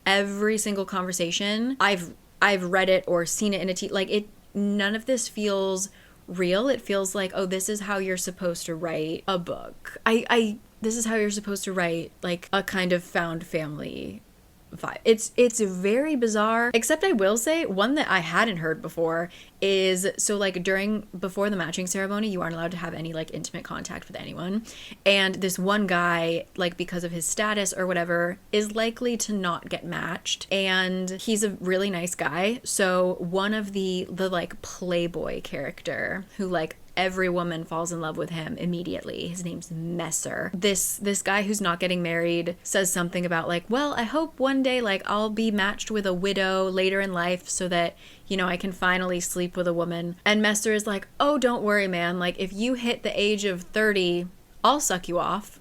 Every single conversation, I've read it or seen it in none of this feels real. It feels like, oh, this is how you're supposed to write a book. This is how you're supposed to write like a kind of found family vibe. It's very bizarre, except I will say one that I hadn't heard before is, so like before the matching ceremony, you aren't allowed to have any like intimate contact with anyone, and this one guy, like, because of his status or whatever, is likely to not get matched, and he's a really nice guy. So one of the like playboy character who like every woman falls in love with him immediately. His name's Messer. This guy who's not getting married says something about like, well, I hope one day like I'll be matched with a widow later in life so that, you know, I can finally sleep with a woman. And Messer is like, oh, don't worry, man. Like, if you hit the age of 30, I'll suck you off.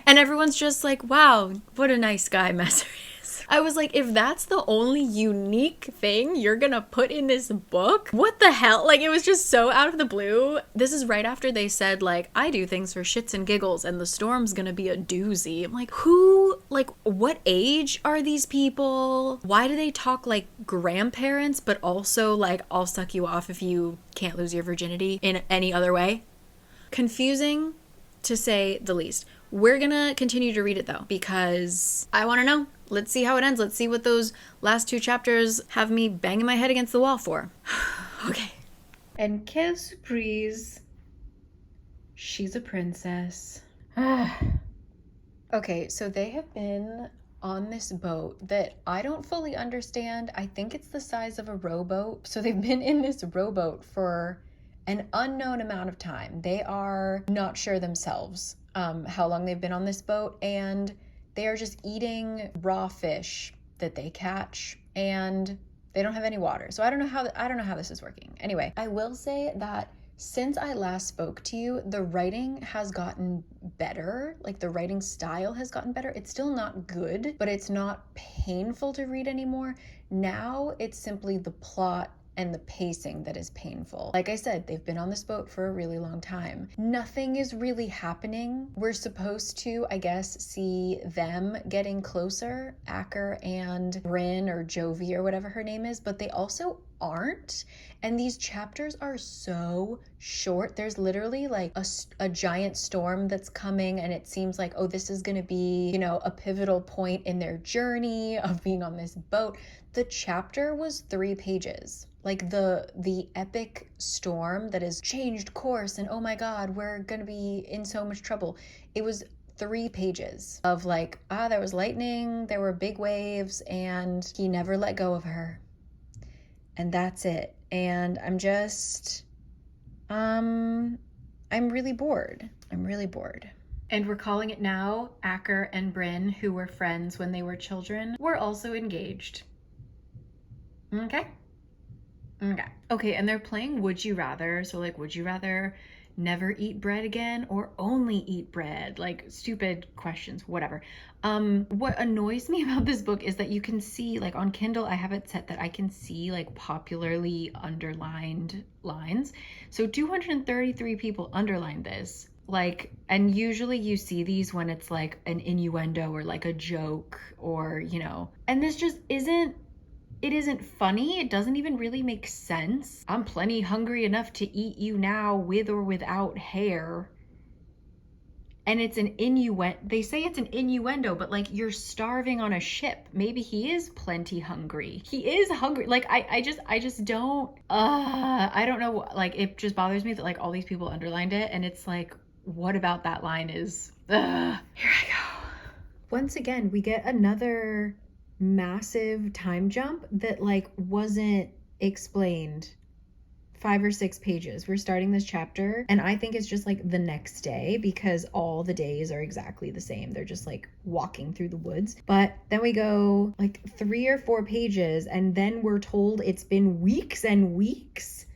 And everyone's just like, wow, what a nice guy Messer is. I was like, if that's the only unique thing you're gonna put in this book, what the hell? Like, it was just so out of the blue. This is right after they said, like, I do things for shits and giggles and the storm's gonna be a doozy. I'm like, what age are these people? Why do they talk like grandparents, but also like, I'll suck you off if you can't lose your virginity in any other way? Confusing. to say the least. We're gonna continue to read it though, because I wanna know. Let's see how it ends. Let's see what those last 2 chapters have me banging my head against the wall for. Okay. And quelle surprise. She's a princess. Okay, so they have been on this boat that I don't fully understand. I think it's the size of a rowboat. So they've been in this rowboat for an unknown amount of time. They are not sure themselves how long they've been on this boat, and they are just eating raw fish that they catch, and they don't have any water. So I don't know how this is working. Anyway, I will say that since I last spoke to you, the writing has gotten better. Like, the writing style has gotten better. It's still not good, but it's not painful to read anymore. Now it's simply the plot and the pacing that is painful. Like I said, they've been on this boat for a really long time. Nothing is really happening. We're supposed to, I guess, see them getting closer, Acker and Bryn or Jovi or whatever her name is, but they also aren't. And these chapters are so short. There's literally like a giant storm that's coming, and it seems like, oh, this is gonna be, you know, a pivotal point in their journey of being on this boat. The chapter was 3 pages. Like the epic storm that has changed course, and oh my God, we're gonna be in so much trouble. It was 3 pages of like, there was lightning, there were big waves, and he never let go of her. And that's it. And I'm just, I'm really bored. I'm really bored. And we're calling it now. Acker and Bryn, who were friends when they were children, were also engaged. Okay? Okay, and they're playing Would You Rather. So like, would you rather never eat bread again or only eat bread? Like, stupid questions, whatever. What annoys me about this book is that you can see, like on Kindle, I have it set that I can see like popularly underlined lines. So 233 people underlined this. Like, and usually you see these when it's like an innuendo or like a joke or, you know, and this just isn't. It isn't funny. It doesn't even really make sense. I'm plenty hungry enough to eat you now with or without hair. And it's an innuendo. They say it's an innuendo, but like, you're starving on a ship. Maybe he is plenty hungry. He is hungry. Like, I just don't, I don't know. Like, it just bothers me that like all these people underlined it. And it's like, what about that line is, here I go. Once again, we get another massive time jump that like wasn't explained. 5 or 6 pages. We're starting this chapter and I think it's just like the next day, because all the days are exactly the same. They're just like walking through the woods. But then we go like 3 or 4 pages and then we're told it's been weeks and weeks.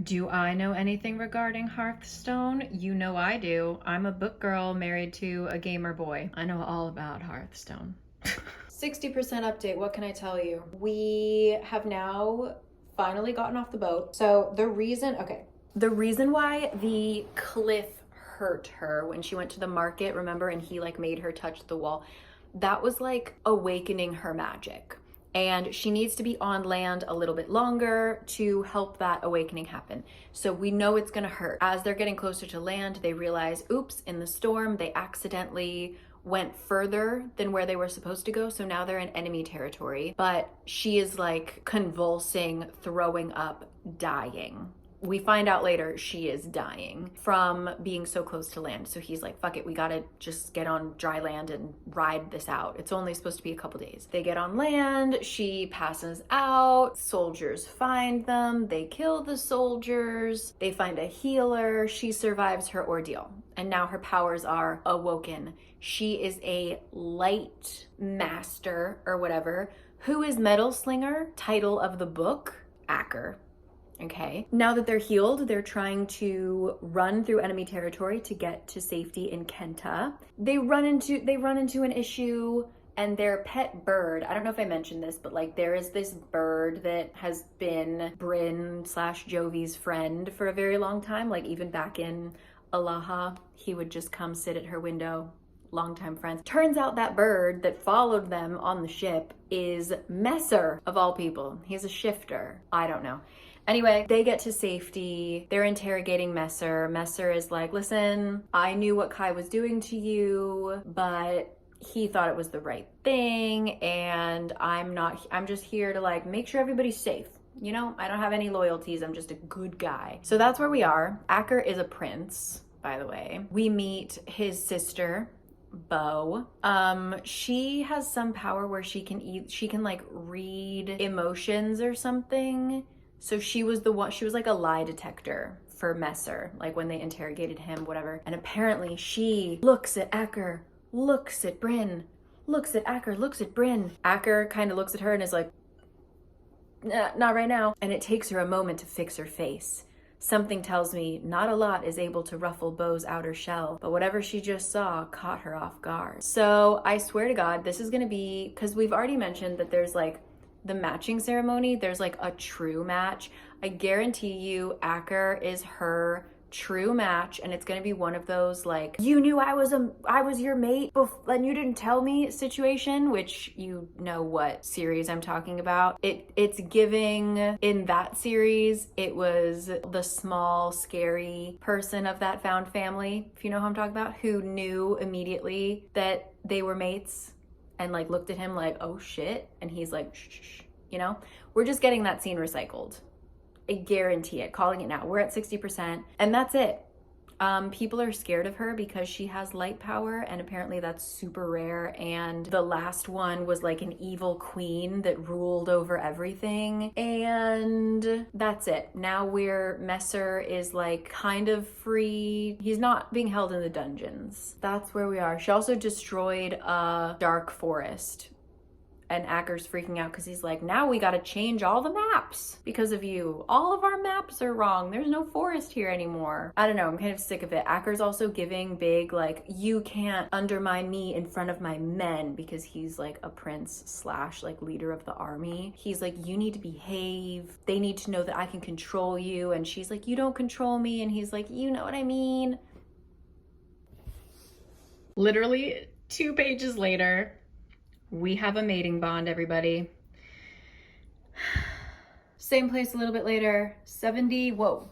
Do I know anything regarding Hearthstone? You know I do. I'm a book girl married to a gamer boy. I know all about Hearthstone. 60% update, what can I tell you? We have now finally gotten off the boat. So the reason why the cliff hurt her when she went to the market, remember, and he like made her touch the wall, that was like awakening her magic. And she needs to be on land a little bit longer to help that awakening happen. So we know it's gonna hurt. As they're getting closer to land, they realize, oops, in the storm, they accidentally went further than where they were supposed to go. So now they're in enemy territory, but she is like convulsing, throwing up, dying. We find out later she is dying from being so close to land. So he's like, fuck it, we gotta just get on dry land and ride this out. It's only supposed to be a couple days. They get on land, she passes out, soldiers find them, they kill the soldiers, they find a healer, she survives her ordeal. And now her powers are awoken. She is a light master or whatever. Who is Metalslinger? Title of the book, Acker. Okay, now that they're healed, they're trying to run through enemy territory to get to safety in Kenta. They run into an issue, and their pet bird, I don't know if I mentioned this, but like there is this bird that has been Bryn/Jovi's friend for a very long time. Like even back in Alaha, he would just come sit at her window. Longtime friends. Turns out that bird that followed them on the ship is Messer, of all people. He's a shifter. I don't know. Anyway, they get to safety. They're interrogating Messer. Messer is like, listen, I knew what Kai was doing to you, but he thought it was the right thing, and I'm just here to like make sure everybody's safe. You know, I don't have any loyalties. I'm just a good guy. So that's where we are. Acker is a prince, by the way. We meet his sister, Bo. She has some power where she can like read emotions or something. So she was like a lie detector for Messer, like when they interrogated him, whatever. And apparently she looks at Acker, looks at Bryn, looks at Acker, looks at Bryn. Acker kind of looks at her and is like, nah, not right now. And it takes her a moment to fix her face. Something tells me not a lot is able to ruffle Bo's outer shell, but whatever she just saw caught her off guard. So I swear to God, this is gonna be, because we've already mentioned that there's like the matching ceremony, there's like a true match. I guarantee you Acker is her true match, and it's gonna be one of those like, you knew I was your mate and you didn't tell me situation, which you know what series I'm talking about. It's giving, in that series it was the small scary person of that found family, if you know who I'm talking about, who knew immediately that they were mates and like looked at him like, oh shit, and he's like, shh, you know. We're just getting that scene recycled. I guarantee it, calling it now. We're at 60%, and that's it. People are scared of her because she has light power, and apparently that's super rare. And the last one was like an evil queen that ruled over everything, and that's it. Now Messer is like kind of free. He's not being held in the dungeons. That's where we are. She also destroyed a dark forest. And Acker's freaking out because he's like, now we gotta change all the maps because of you. All of our maps are wrong. There's no forest here anymore. I don't know, I'm kind of sick of it. Acker's also giving big, like, you can't undermine me in front of my men, because he's like a prince slash like leader of the army. He's like, you need to behave. They need to know that I can control you. And she's like, you don't control me. And he's like, you know what I mean? Literally 2 pages later, we have a mating bond, everybody. Same place a little bit later, 70, whoa.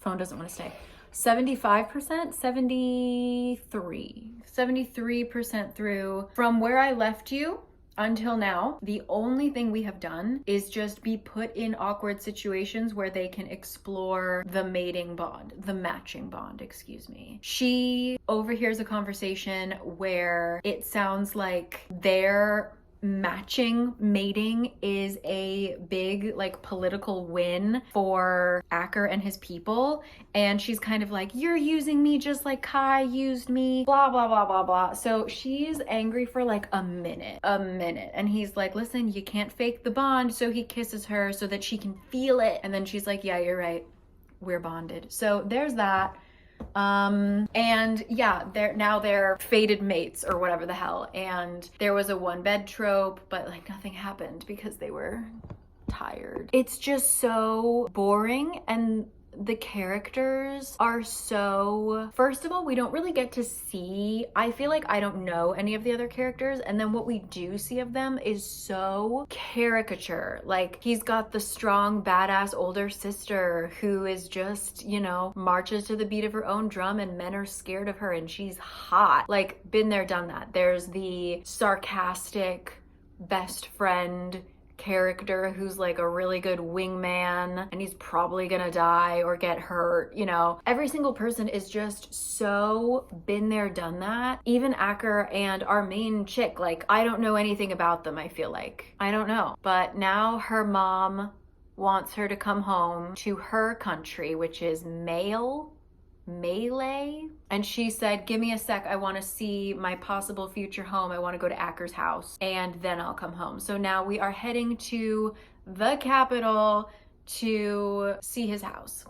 Phone doesn't want to stay. 75%, 73% through. From where I left you until now, the only thing we have done is just be put in awkward situations where they can explore the mating bond, the matching bond, excuse me. She overhears a conversation where it sounds like their mating is a big like political win for Acker and his people, and she's kind of like, you're using me just like Kai used me, blah blah blah blah blah. So she's angry for like a minute, and he's like, listen, you can't fake the bond. So he kisses her so that she can feel it, and then she's like, yeah, you're right, we're bonded. So there's that. And yeah, they're fated mates or whatever the hell. And there was a one bed trope, but like nothing happened because they were tired. It's just so boring, and the characters are so, first of all, we don't really get to see, I feel like I don't know any of the other characters, and then what we do see of them is so caricature. Like, he's got the strong badass older sister who is just, you know, marches to the beat of her own drum, and men are scared of her, and she's hot. Like, been there, done that. There's the sarcastic best friend character who's like a really good wingman, and he's probably gonna die or get hurt, you know. Every single person is just so been there, done that. Even Acker and our main chick, like, I don't know anything about them. I feel like I don't know, but now her mom wants her to come home to her country, which is Melee. And she said, give me a sec, I want to see my possible future home. I want to go to Acker's house and then I'll come home. So now we are heading to the capital to see his house.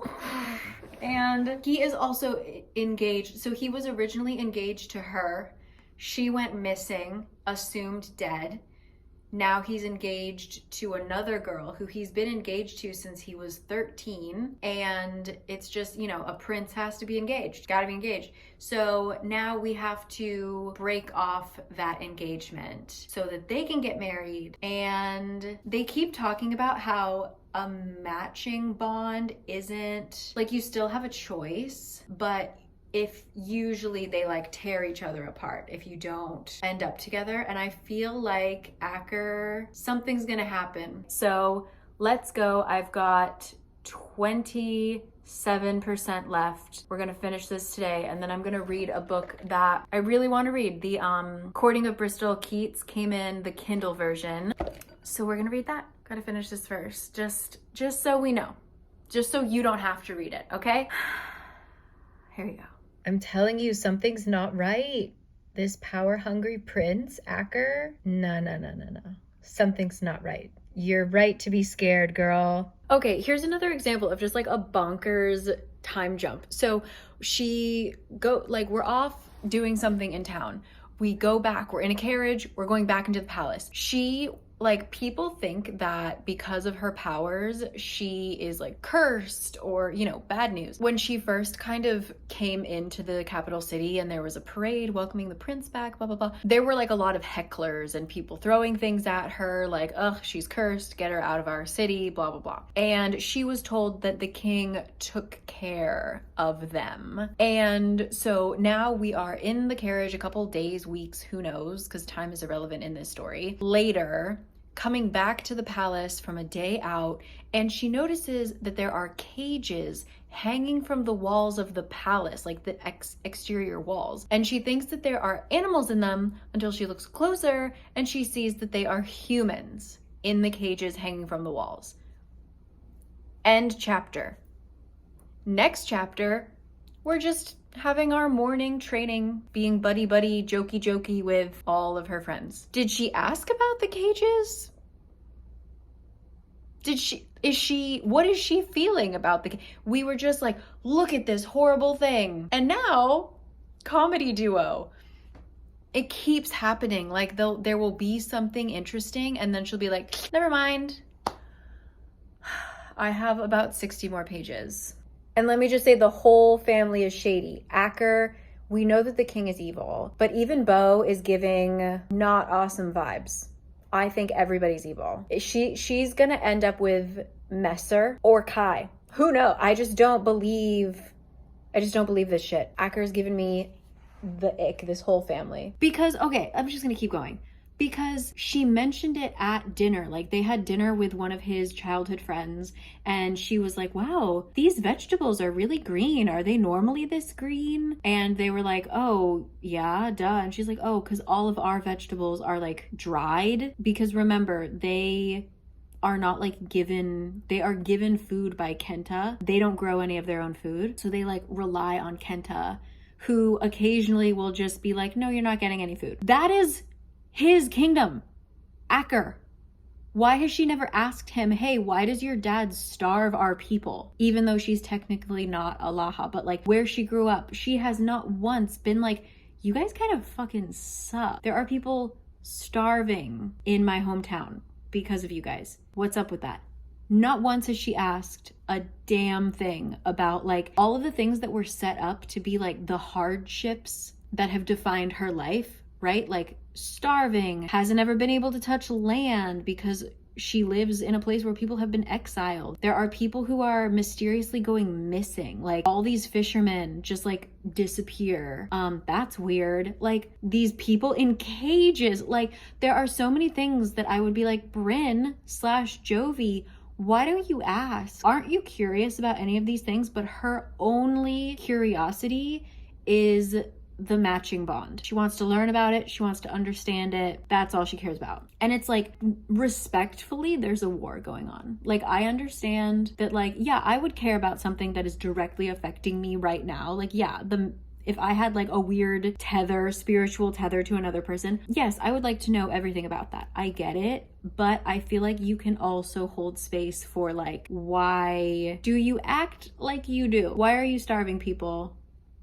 And he is also engaged. So he was originally engaged to her. She went missing, assumed dead. Now he's engaged to another girl who he's been engaged to since he was 13. And it's just, you know, a prince has to be engaged, gotta be engaged. So now we have to break off that engagement so that they can get married. And they keep talking about how a matching bond isn't, like, you still have a choice, but if usually they like tear each other apart if you don't end up together. And I feel like Acker, something's gonna happen. So let's go. I've got 27% left. We're gonna finish this today, and then I'm gonna read a book that I really want to read. The Courting of Bristol, Keats, came in the Kindle version. So we're gonna read that. Gotta finish this first, just so we know, just so you don't have to read it, okay? Here you go. I'm telling you, something's not right. This power-hungry prince, Acker, no. Something's not right. You're right to be scared, girl. Okay, here's another example of just like a bonkers time jump. So we're off doing something in town. We go back, we're in a carriage, we're going back into the palace. People think that because of her powers, she is like cursed or, you know, bad news. When she first kind of came into the capital city and there was a parade welcoming the prince back, blah, blah, blah, there were like a lot of hecklers and people throwing things at her like, ugh, she's cursed, get her out of our city, blah, blah, blah. And she was told that the king took care of them. And so now we are in the carriage a couple days, weeks, who knows, because time is irrelevant in this story. Later, coming back to the palace from a day out, and she notices that there are cages hanging from the walls of the palace, like the exterior walls. And she thinks that there are animals in them until she looks closer and she sees that they are humans in the cages hanging from the walls. End chapter. Next chapter, we're just having our morning training, being buddy-buddy, jokey-jokey with all of her friends. Did she ask about the cages? What is she feeling about we were just like, look at this horrible thing. And now, comedy duo. It keeps happening. Like there will be something interesting and then she'll be like, never mind. I have about 60 more pages. And let me just say, the whole family is shady. Acker, we know that the king is evil, but even Beau is giving not awesome vibes. I think everybody's evil. She's gonna end up with Messer or Kai. Who knows? I just don't believe this shit. Acker's given me the ick, this whole family. Because, okay, I'm just gonna keep going. Because she mentioned it at dinner. Like, they had dinner with one of his childhood friends, and she was like, wow, these vegetables are really green. Are they normally this green? And they were like, oh, yeah, duh. And she's like, oh, because all of our vegetables are like dried. Because remember, they are not like they are given food by Kenta. They don't grow any of their own food. So they like rely on Kenta, who occasionally will just be like, no, you're not getting any food. That is his kingdom. Acker. Why has she never asked him, hey, why does your dad starve our people? Even though she's technically not a Laha, but like where she grew up, she has not once been like, you guys kind of fucking suck. There are people starving in my hometown because of you guys. What's up with that? Not once has she asked a damn thing about like all of the things that were set up to be like the hardships that have defined her life, right? Like starving, hasn't ever been able to touch land because she lives in a place where people have been exiled. There are people who are mysteriously going missing. Like all these fishermen just like disappear. That's weird. Like these people in cages. Like there are so many things that I would be like, Bryn/Jovi, why don't you ask? Aren't you curious about any of these things? But her only curiosity is the matching bond. She wants to learn about it. She wants to understand it. That's all she cares about. And it's like, respectfully, there's a war going on. Like, I understand that, like, yeah, I would care about something that is directly affecting me right now. Like, yeah, if I had like a weird spiritual tether to another person, yes, I would like to know everything about that. I get it. But I feel like you can also hold space for, like, why do you act like you do? Why are you starving people?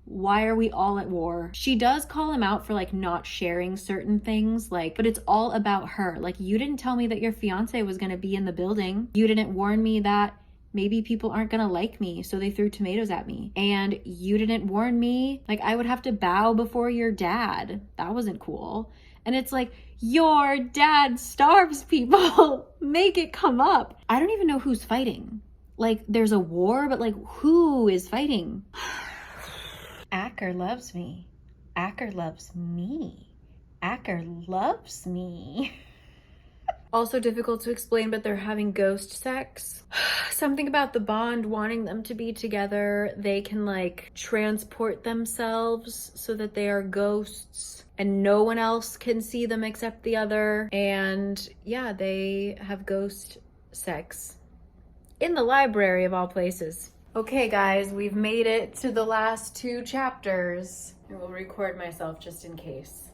Why are we all at war? She does call him out for like not sharing certain things, like, but it's all about her. Like, you didn't tell me that your fiance was gonna be in the building. You didn't warn me that maybe people aren't gonna like me, so they threw tomatoes at me. And you didn't warn me, like, I would have to bow before your dad. That wasn't cool. And it's like, your dad starves people. Make it come up. I don't even know who's fighting. Like, there's a war, but like, who is fighting? Acker loves me. Acker loves me. Acker loves me. Also difficult to explain, but they're having ghost sex. Something about the bond wanting them to be together. They can like transport themselves so that they are ghosts and no one else can see them except the other. And yeah, they have ghost sex in the library of all places. Okay guys, we've made it to the last 2 chapters. I will record myself just in case.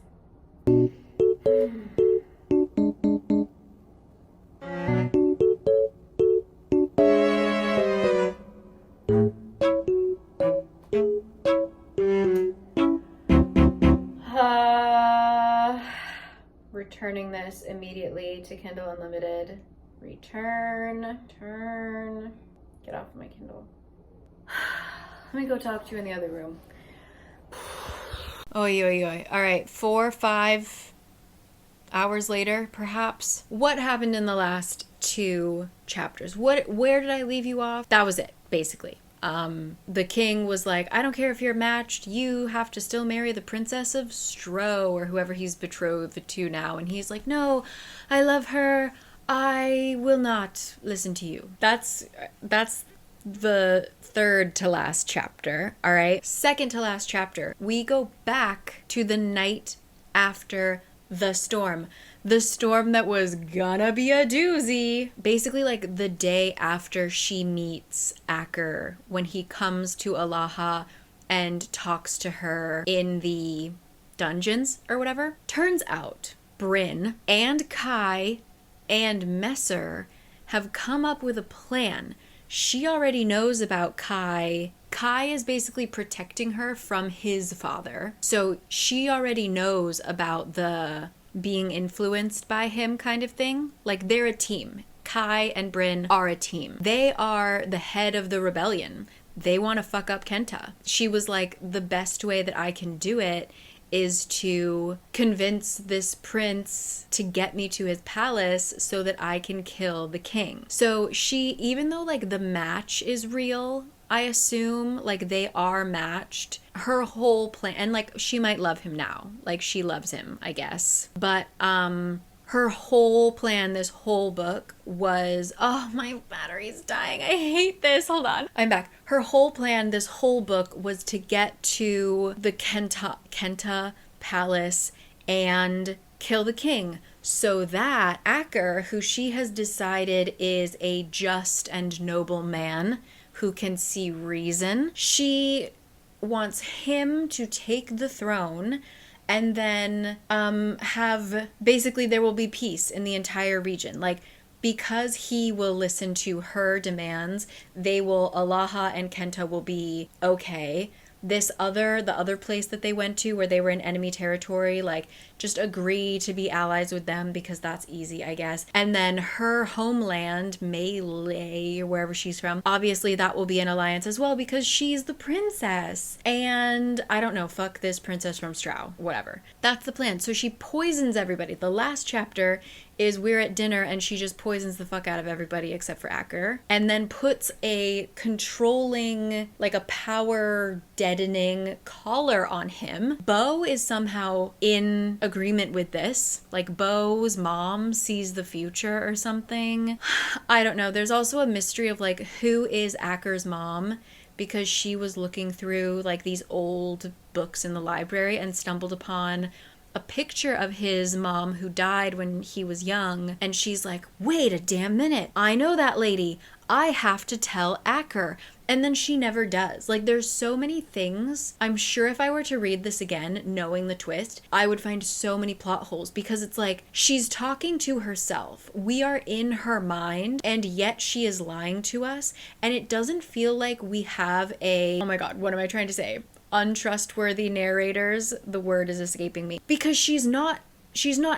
Returning this immediately to Kindle Unlimited. Return, turn, get off my Kindle. Let me go talk to you in the other room. Oy, oy, oy. All right, 4 or 5 hours later, perhaps. What happened in the last 2 chapters? Where did I leave you off? That was it, basically. The king was like, I don't care if you're matched, you have to still marry the princess of Stro, or whoever he's betrothed to now. And he's like, no, I love her. I will not listen to you. That's the 3rd to last chapter, all right? 2nd to last chapter, we go back to the night after the storm. The storm that was gonna be a doozy. Basically, like the day after she meets Acker, when he comes to Alaha and talks to her in the dungeons or whatever. Turns out Bryn and Kai and Messer have come up with a plan. She already knows about Kai. Kai is basically protecting her from his father. So she already knows about the being influenced by him kind of thing. Like, they're a team. Kai and Bryn are a team. They are the head of the rebellion. They want to fuck up Kenta. She was like, the best way that I can do it is to convince this prince to get me to his palace so that I can kill the king. So she, even though like the match is real, I assume like they are matched, her whole plan, and like she might love him now, like she loves him, I guess, but her whole plan this whole book was, oh, my battery's dying, I hate this, hold on, I'm back. Her whole plan this whole book was to get to the Kenta palace and kill the king, so that Acker, who she has decided is a just and noble man who can see reason, she wants him to take the throne, and then have, basically there will be peace in the entire region. Like, because he will listen to her demands, Alaha and Kenta will be okay. The other place that they went to where they were in enemy territory, like, just agree to be allies with them because that's easy, I guess. And then her homeland, Melee, or wherever she's from, obviously that will be an alliance as well because she's the princess. And I don't know, fuck this princess from Strow, whatever. That's the plan. So she poisons everybody. The last chapter is we're at dinner and she just poisons the fuck out of everybody except for Acker, and then puts a controlling, like a power deadening collar on him. Bo is somehow in agreement with this. Like, Bo's mom sees the future or something. I don't know. There's also a mystery of like, who is Acker's mom? Because she was looking through like these old books in the library and stumbled upon a picture of his mom who died when he was young, and she's like, wait a damn minute, I know that lady, I have to tell Acker. And then she never does. Like, there's so many things. I'm sure if I were to read this again, knowing the twist, I would find so many plot holes, because it's like, she's talking to herself. We are in her mind, and yet she is lying to us. And it doesn't feel like we have oh my God, what am I trying to say? untrustworthy narrators, the word is escaping me, because she's not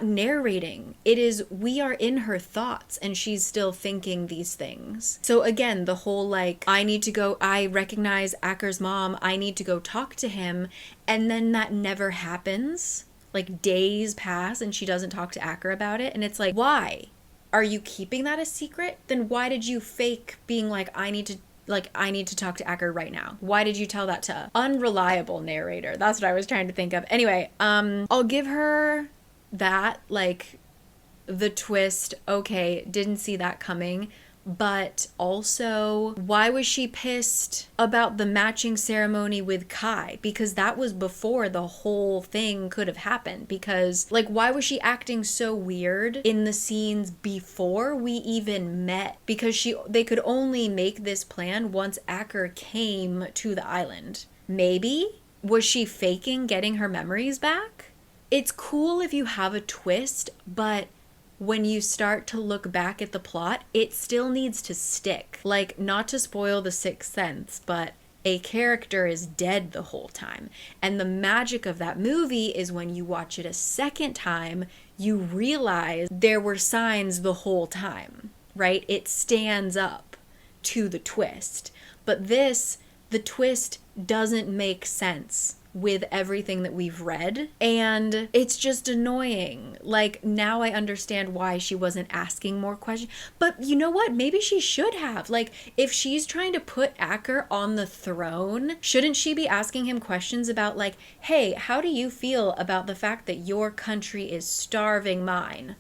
narrating. It is, we are in her thoughts and she's still thinking these things. So again, the whole like, I recognize Acker's mom, I need to go talk to him, and then that never happens. Like days pass and she doesn't talk to Acker about it, and it's like, why? Are you keeping that a secret? Then why did you fake being like, I need to talk to Acker right now? Why did you tell that to unreliable narrator? That's what I was trying to think of. Anyway, I'll give her that, like, the twist, okay, didn't see that coming. But also, why was she pissed about the matching ceremony with Kai? Because that was before the whole thing could have happened. Because, like, why was she acting so weird in the scenes before we even met? Because they could only make this plan once Acker came to the island. Maybe? Was she faking getting her memories back? It's cool if you have a twist, but when you start to look back at the plot, it still needs to stick. Like, not to spoil The Sixth Sense, but a character is dead the whole time. And the magic of that movie is when you watch it a second time, you realize there were signs the whole time, right? It stands up to the twist. But this, the twist doesn't make sense with everything that we've read, and it's just annoying. Like, now I understand why she wasn't asking more questions, but you know what, maybe she should have. Like, if she's trying to put Acker on the throne, shouldn't she be asking him questions about, like, hey, how do you feel about the fact that your country is starving mine?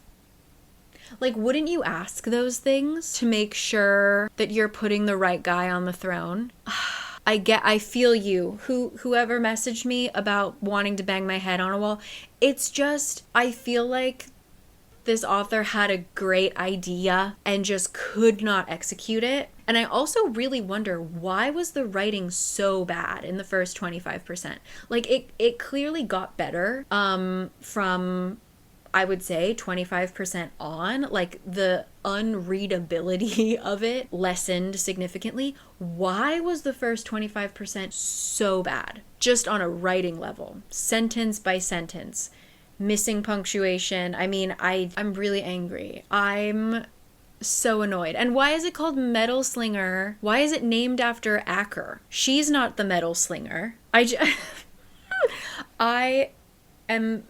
Like, wouldn't you ask those things to make sure that you're putting the right guy on the throne? I feel you. Whoever messaged me about wanting to bang my head on a wall, it's just, I feel like this author had a great idea and just could not execute it. And I also really wonder, why was the writing so bad in the first 25%? Like, it clearly got better from, I would say, 25% on. Like, the unreadability of it lessened significantly. Why was the first 25% so bad? Just on a writing level, sentence by sentence, missing punctuation. I mean, I'm really angry. I'm so annoyed. And why is it called Metalslinger? Why is it named after Acker? She's not the Metalslinger. I am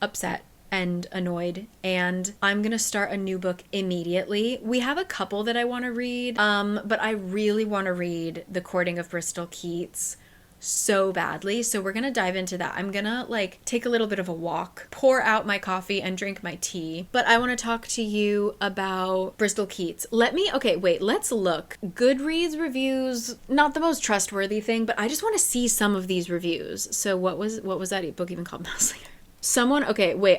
upset and annoyed, and I'm gonna start a new book immediately. We have a couple that I want to read, but I really want to read The Courting of Bristol Keats so badly, so we're gonna dive into that. I'm gonna like take a little bit of a walk, pour out my coffee and drink my tea, but I want to talk to you about Bristol Keats. Let's look. Goodreads reviews, not the most trustworthy thing, but I just want to see some of these reviews. So what was that book even called? Metalslinger.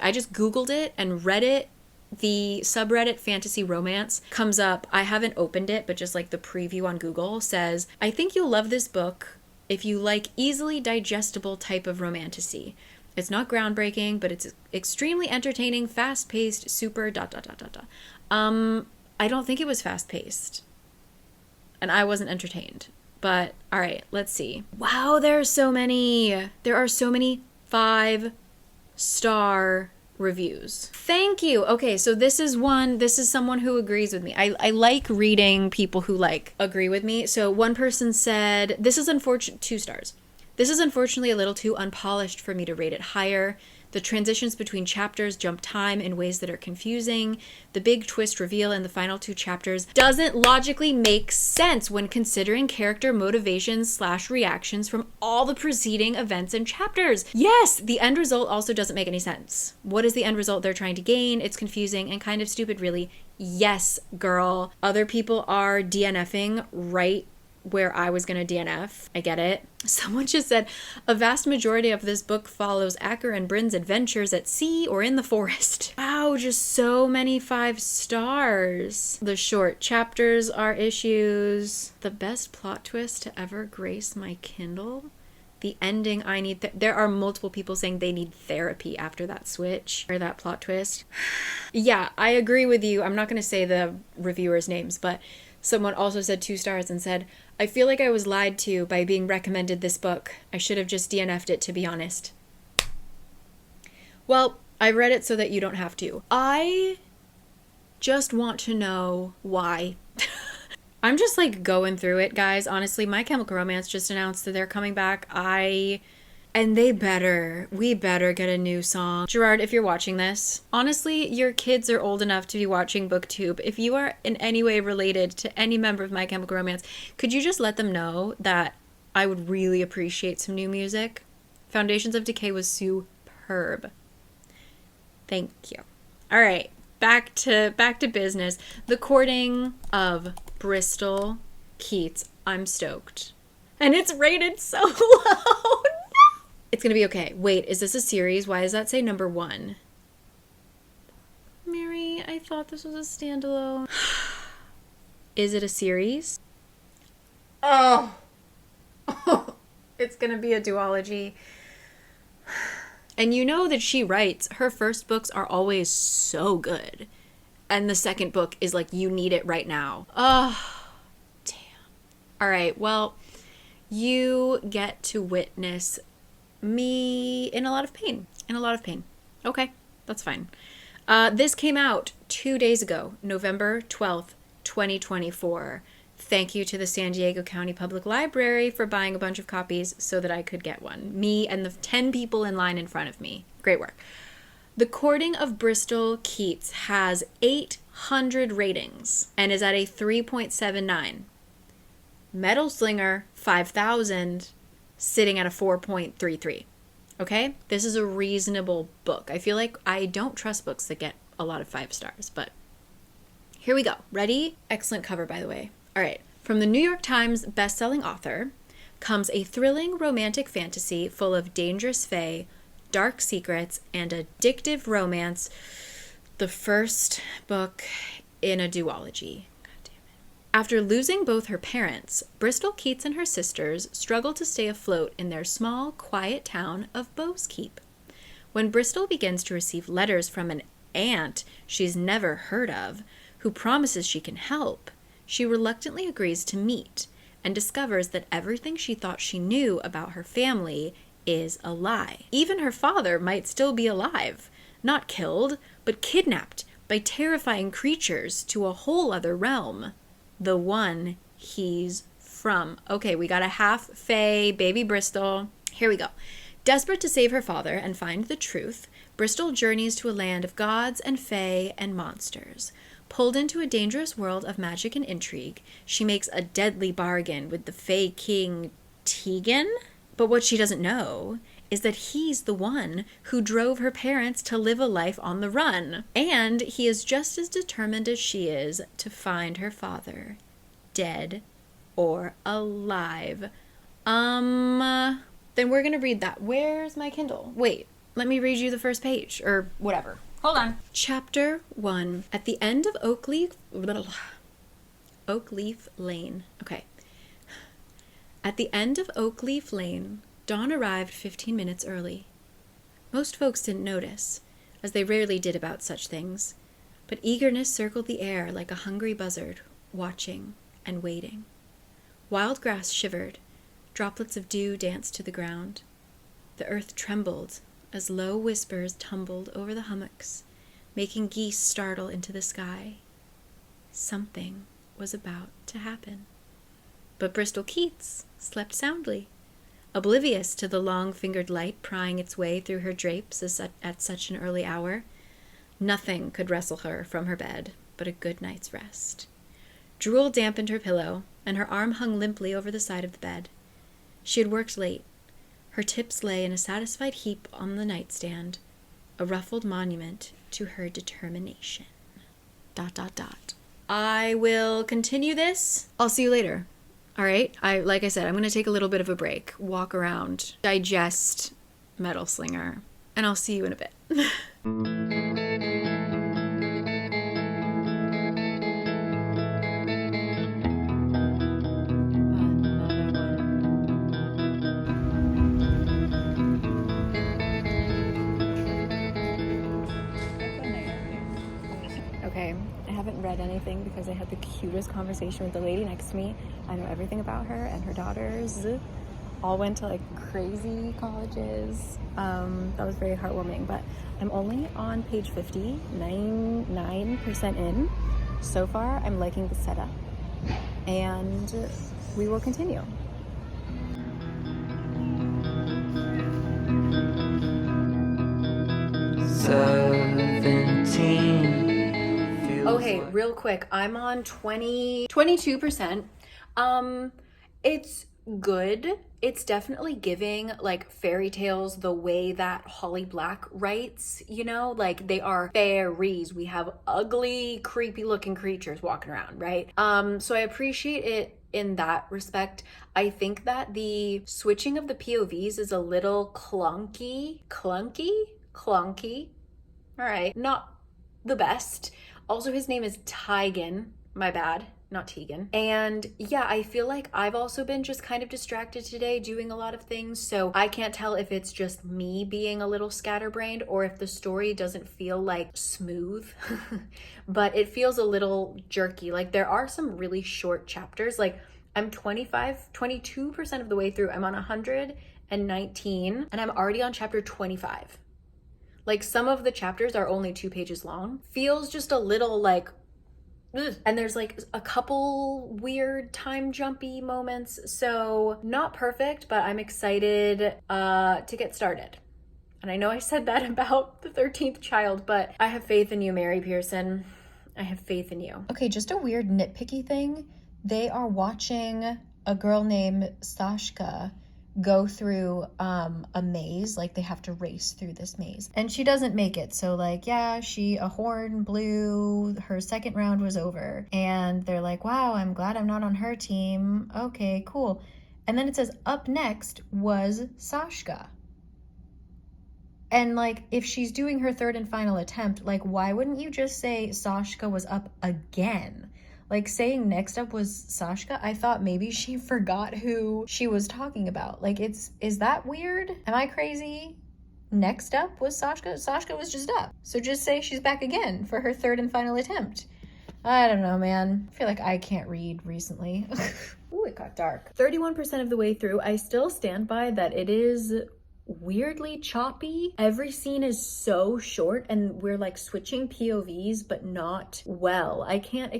I just Googled it and read it. The subreddit fantasy romance comes up. I haven't opened it, but just like the preview on Google says, I think you'll love this book if you like easily digestible type of romantasy. It's not groundbreaking, but it's extremely entertaining, fast-paced, super ... I don't think it was fast-paced. And I wasn't entertained. But, all right, let's see. Wow, there are so many 5-star reviews. Thank you. Okay, so this is someone who agrees with me. I like reading people who like agree with me. So one person said, 2 stars. This is unfortunately a little too unpolished for me to rate it higher. The transitions between chapters jump time in ways that are confusing. The big twist reveal in the final 2 chapters doesn't logically make sense when considering character motivations / reactions from all the preceding events and chapters. Yes, the end result also doesn't make any sense. What is the end result they're trying to gain? It's confusing and kind of stupid, really. Yes, girl. Other people are DNFing right where I was going to DNF. I get it. Someone just said, a vast majority of this book follows Acker and Bryn's adventures at sea or in the forest. Wow, just so many 5 stars. The short chapters are issues. The best plot twist to ever grace my Kindle. The ending, there are multiple people saying they need therapy after that switch or that plot twist. Yeah, I agree with you. I'm not going to say the reviewers' names, but Someone also said 2 stars and said, I feel like I was lied to by being recommended this book. I should have just DNF'd it, to be honest. Well, I read it so that you don't have to. I just want to know why. I'm just like going through it, guys. Honestly, My Chemical Romance just announced that they're coming back. And we better get a new song. Gerard, if you're watching this, honestly, your kids are old enough to be watching BookTube. If you are in any way related to any member of My Chemical Romance, could you just let them know that I would really appreciate some new music? Foundations of Decay was superb. Thank you. All right, back to business. The Courting of Bristol Keats. I'm stoked. And it's rated so low. It's gonna be okay. Wait, is this a series? Why does that say number 1? Mary, I thought this was a standalone. Is it a series? Oh. It's gonna be a duology. And you know that she writes, her first books are always so good. And the second book is like, you need it right now. Oh, damn. All right, well, you get to witness me in a lot of pain. Okay, that's fine. This came out 2 days ago, November 12th, 2024. Thank you to the San Diego County Public Library for buying a bunch of copies so that I could get one. Me and the 10 people in line in front of me. Great work. The Courting of Bristol Keats has 800 ratings and is at a 3.79. Metalslinger 5000 sitting at a 4.33. Okay? This is a reasonable book. I feel like I don't trust books that get a lot of 5 stars, but here we go. Ready? Excellent cover, by the way. All right. From the New York Times bestselling author comes a thrilling romantic fantasy full of dangerous fae, dark secrets, and addictive romance. The first book in a duology. After losing both her parents, Bristol Keats and her sisters struggle to stay afloat in their small, quiet town of Bowskeep. When Bristol begins to receive letters from an aunt she's never heard of, who promises she can help, she reluctantly agrees to meet and discovers that everything she thought she knew about her family is a lie. Even her father might still be alive, not killed, but kidnapped by terrifying creatures to a whole other realm. The one he's from. Okay, we got a half fae baby Bristol. Here we go. Desperate to save her father and find the truth, Bristol journeys to a land of gods and fae and monsters. Pulled into a dangerous world of magic and intrigue, she makes a deadly bargain with the fae king Tegan. But what she doesn't know is that he's the one who drove her parents to live a life on the run. And he is just as determined as she is to find her father, dead or alive. Then we're gonna read that. Where's my Kindle? Wait, let me read you the first page, or whatever. Hold on. Chapter 1. At the end of Oakleaf Lane. Okay. At the end of Oakleaf Lane, Dawn arrived 15 minutes early. Most folks didn't notice, as they rarely did about such things, but eagerness circled the air like a hungry buzzard, watching and waiting. Wild grass shivered, droplets of dew danced to the ground. The earth trembled as low whispers tumbled over the hummocks, making geese startle into the sky. Something was about to happen. But Bristol Keats slept soundly, oblivious to the long-fingered light prying its way through her drapes at such an early hour. Nothing could wrestle her from her bed but a good night's rest. Drool dampened her pillow, and her arm hung limply over the side of the bed. She had worked late. Her tips lay in a satisfied heap on the nightstand, a ruffled monument to her determination. ... I will continue this. I'll see you later. All right? Like I said, I'm going to take a little bit of a break, walk around, digest Metalslinger, and I'll see you in a bit. Okay, I haven't read anything because I had the cutest conversation with the lady next to me. I know everything about her, and her daughters all went to like crazy colleges. That was very heartwarming, but I'm only on page 50, 9% in. So far, I'm liking the setup, and we will continue. Okay, real quick, I'm on 22%. It's good. It's definitely giving like fairy tales the way that Holly Black writes, you know, like they are fairies. We have ugly, creepy looking creatures walking around, right? So I appreciate it in that respect. I think that the switching of the POVs is a little clunky. All right, not the best. Also, his name is Tigan. My bad, not Tegan. And yeah, I feel like I've also been just kind of distracted today doing a lot of things. So I can't tell if it's just me being a little scatterbrained or if the story doesn't feel like smooth, but it feels a little jerky. Like there are some really short chapters. Like I'm 22% of the way through. I'm on 119 and I'm already on chapter 25. Like some of the chapters are only 2 pages long. Feels just a little like, ugh. And there's like a couple weird time jumpy moments. So not perfect, but I'm excited to get started. And I know I said that about the 13th child, but I have faith in you, Mary Pearson. I have faith in you. Okay, just a weird nitpicky thing. They are watching a girl named Sashka go through a maze. Like they have to race through this maze and she doesn't make it. So like, yeah, a horn blew, her second round was over, and they're like, wow, I'm glad I'm not on her team. Okay, cool. And then it says up next was Sashka. And like, if she's doing her third and final attempt, like why wouldn't you just say Sashka was up again? Like saying next up was Sashka, I thought maybe she forgot who she was talking about. Like is that weird? Am I crazy? Next up was Sashka? Sashka was just up. So just say she's back again for her third and final attempt. I don't know, man. I feel like I can't read recently. Ooh, it got dark. 31% of the way through, I still stand by that it is weirdly choppy. Every scene is so short and we're like switching POVs, but not well. I can't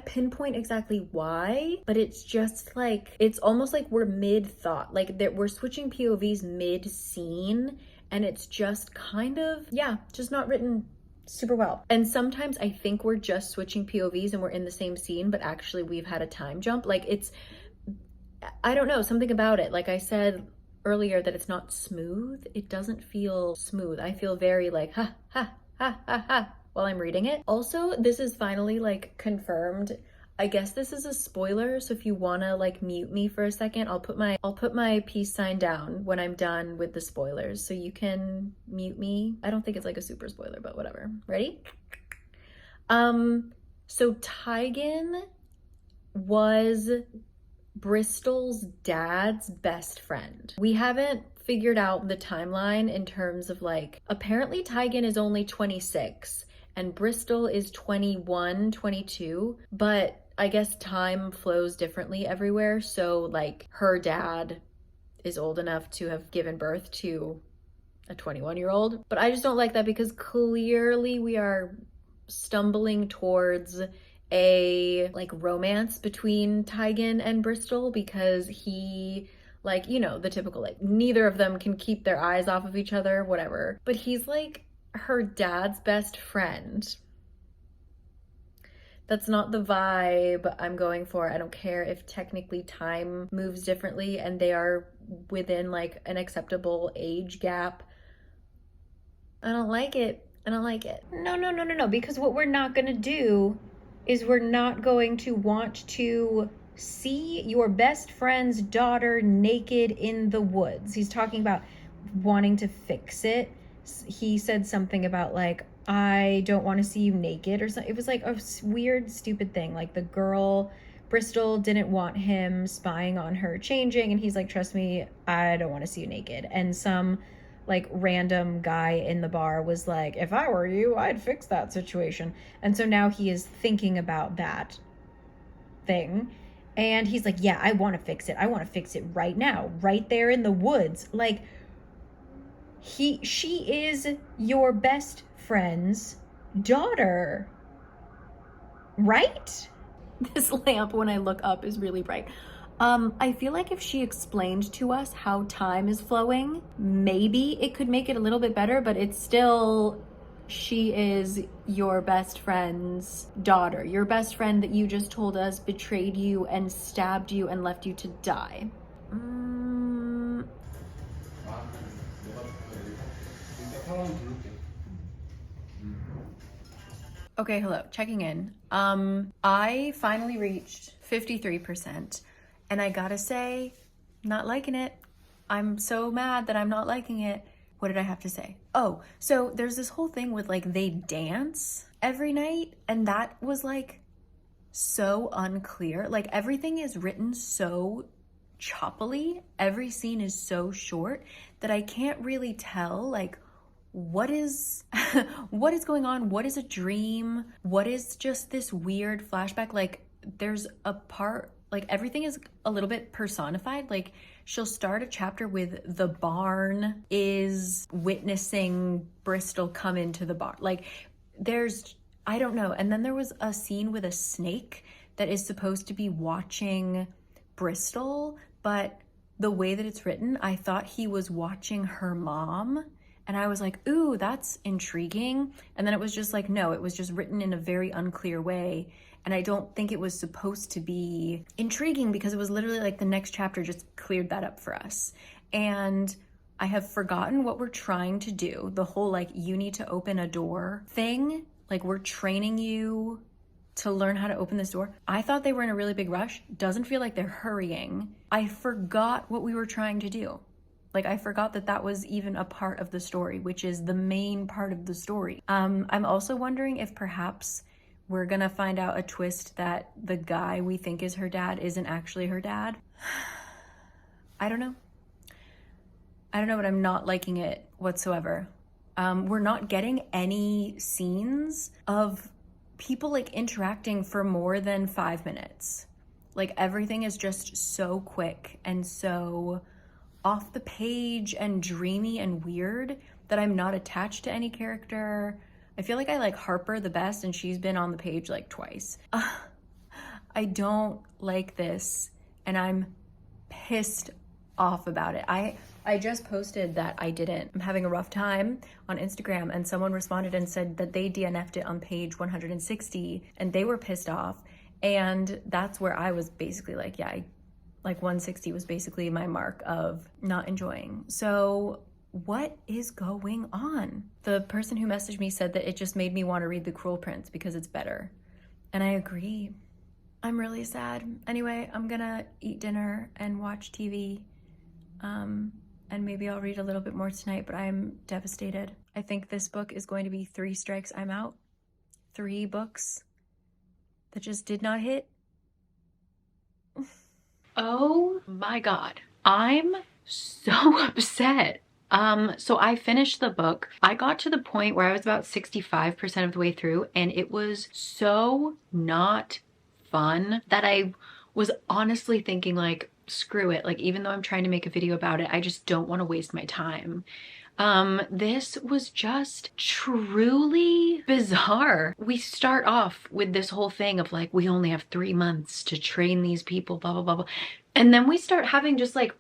pinpoint exactly why, but it's just like, it's almost like we're mid-thought, like that we're switching POVs mid-scene, and it's just kind of, yeah, just not written super well. And sometimes I think we're just switching POVs and we're in the same scene, but actually we've had a time jump. Like I don't know, something about it. Like I said earlier that it's not smooth. It doesn't feel smooth. I feel very like ha ha ha ha ha while I'm reading it. Also, this is finally like confirmed. I guess this is a spoiler, so if you wanna like mute me for a second, I'll put my peace sign down when I'm done with the spoilers, so you can mute me. I don't think it's like a super spoiler, but whatever. Ready? So Tigan was Bristol's dad's best friend. We haven't figured out the timeline in terms of like, apparently Tigan is only 26 and Bristol is 21, 22, but I guess time flows differently everywhere. So like her dad is old enough to have given birth to a 21-year-old. But I just don't like that because clearly we are stumbling towards a like romance between Tigan and Bristol, because he, like, you know, the typical like neither of them can keep their eyes off of each other, whatever, but he's like her dad's best friend. That's not the vibe I'm going for. I don't care if technically time moves differently and they are within like an acceptable age gap. I don't like it. No, because what we're not gonna do is we're not going to want to see your best friend's daughter naked in the woods. He's talking about wanting to fix it. He said something about like, I don't want to see you naked or something. It was like a weird, stupid thing. Like the girl, Bristol, didn't want him spying on her changing. And he's like, trust me, I don't want to see you naked. And some like random guy in the bar was like, if I were you, I'd fix that situation. And so now he is thinking about that thing. And he's like, yeah, I want to fix it. I want to fix it right now, right there in the woods. Like, she is your best friend's daughter, right? This lamp, when I look up, is really bright. I feel like if she explained to us how time is flowing, maybe it could make it a little bit better, but it's still, she is your best friend's daughter. Your best friend that you just told us betrayed you and stabbed you and left you to die. Okay, hello, checking in. I finally reached 53%, and I gotta say, not liking it. I'm so mad that I'm not liking it. What did I have to say? Oh, so there's this whole thing with like they dance every night, and that was like so unclear. Like everything is written so choppily. Every scene is so short that I can't really tell like what is what is going on, what is a dream, what is just this weird flashback. Like there's a part, like everything is a little bit personified. Like she'll start a chapter with the barn is witnessing Bristol come into the barn. Like there's, I don't know. And then there was a scene with a snake that is supposed to be watching Bristol, but the way that it's written, I thought he was watching her mom. And I was like, ooh, that's intriguing. And then it was just like, no, it was just written in a very unclear way. And I don't think it was supposed to be intriguing because it was literally like the next chapter just cleared that up for us. And I have forgotten what we're trying to do. The whole like, you need to open a door thing. Like we're training you to learn how to open this door. I thought they were in a really big rush. Doesn't feel like they're hurrying. I forgot what we were trying to do. Like I forgot that that was even a part of the story, which is the main part of the story. I'm also wondering if perhaps we're gonna find out a twist that the guy we think is her dad isn't actually her dad. I don't know, but I'm not liking it whatsoever. We're not getting any scenes of people like interacting for more than 5 minutes. Like everything is just so quick and so off the page and dreamy and weird that I'm not attached to any character. I feel like I like Harper the best and she's been on the page like twice. I don't like this and I'm pissed off about it. I just posted that I didn't. I'm having a rough time on Instagram and someone responded and said that they DNF'd it on page 160 and they were pissed off. And that's where I was basically like, yeah, like 160 was basically my mark of not enjoying. So what is going on? The person who messaged me said that it just made me want to read The Cruel Prince because it's better. And I agree. I'm really sad. Anyway, I'm gonna eat dinner and watch TV. And maybe I'll read a little bit more tonight, but I'm devastated. I think this book is going to be 3 strikes, I'm out. 3 books that just did not hit. Oh my God, I'm so upset. So I finished the book. I got to the point where I was about 65% of the way through and it was so not fun that I was honestly thinking like, screw it. Like, even though I'm trying to make a video about it, I just don't want to waste my time. This was just truly bizarre. We start off with this whole thing of like, we only have 3 months to train these people, blah, blah, blah, blah. And then we start having just like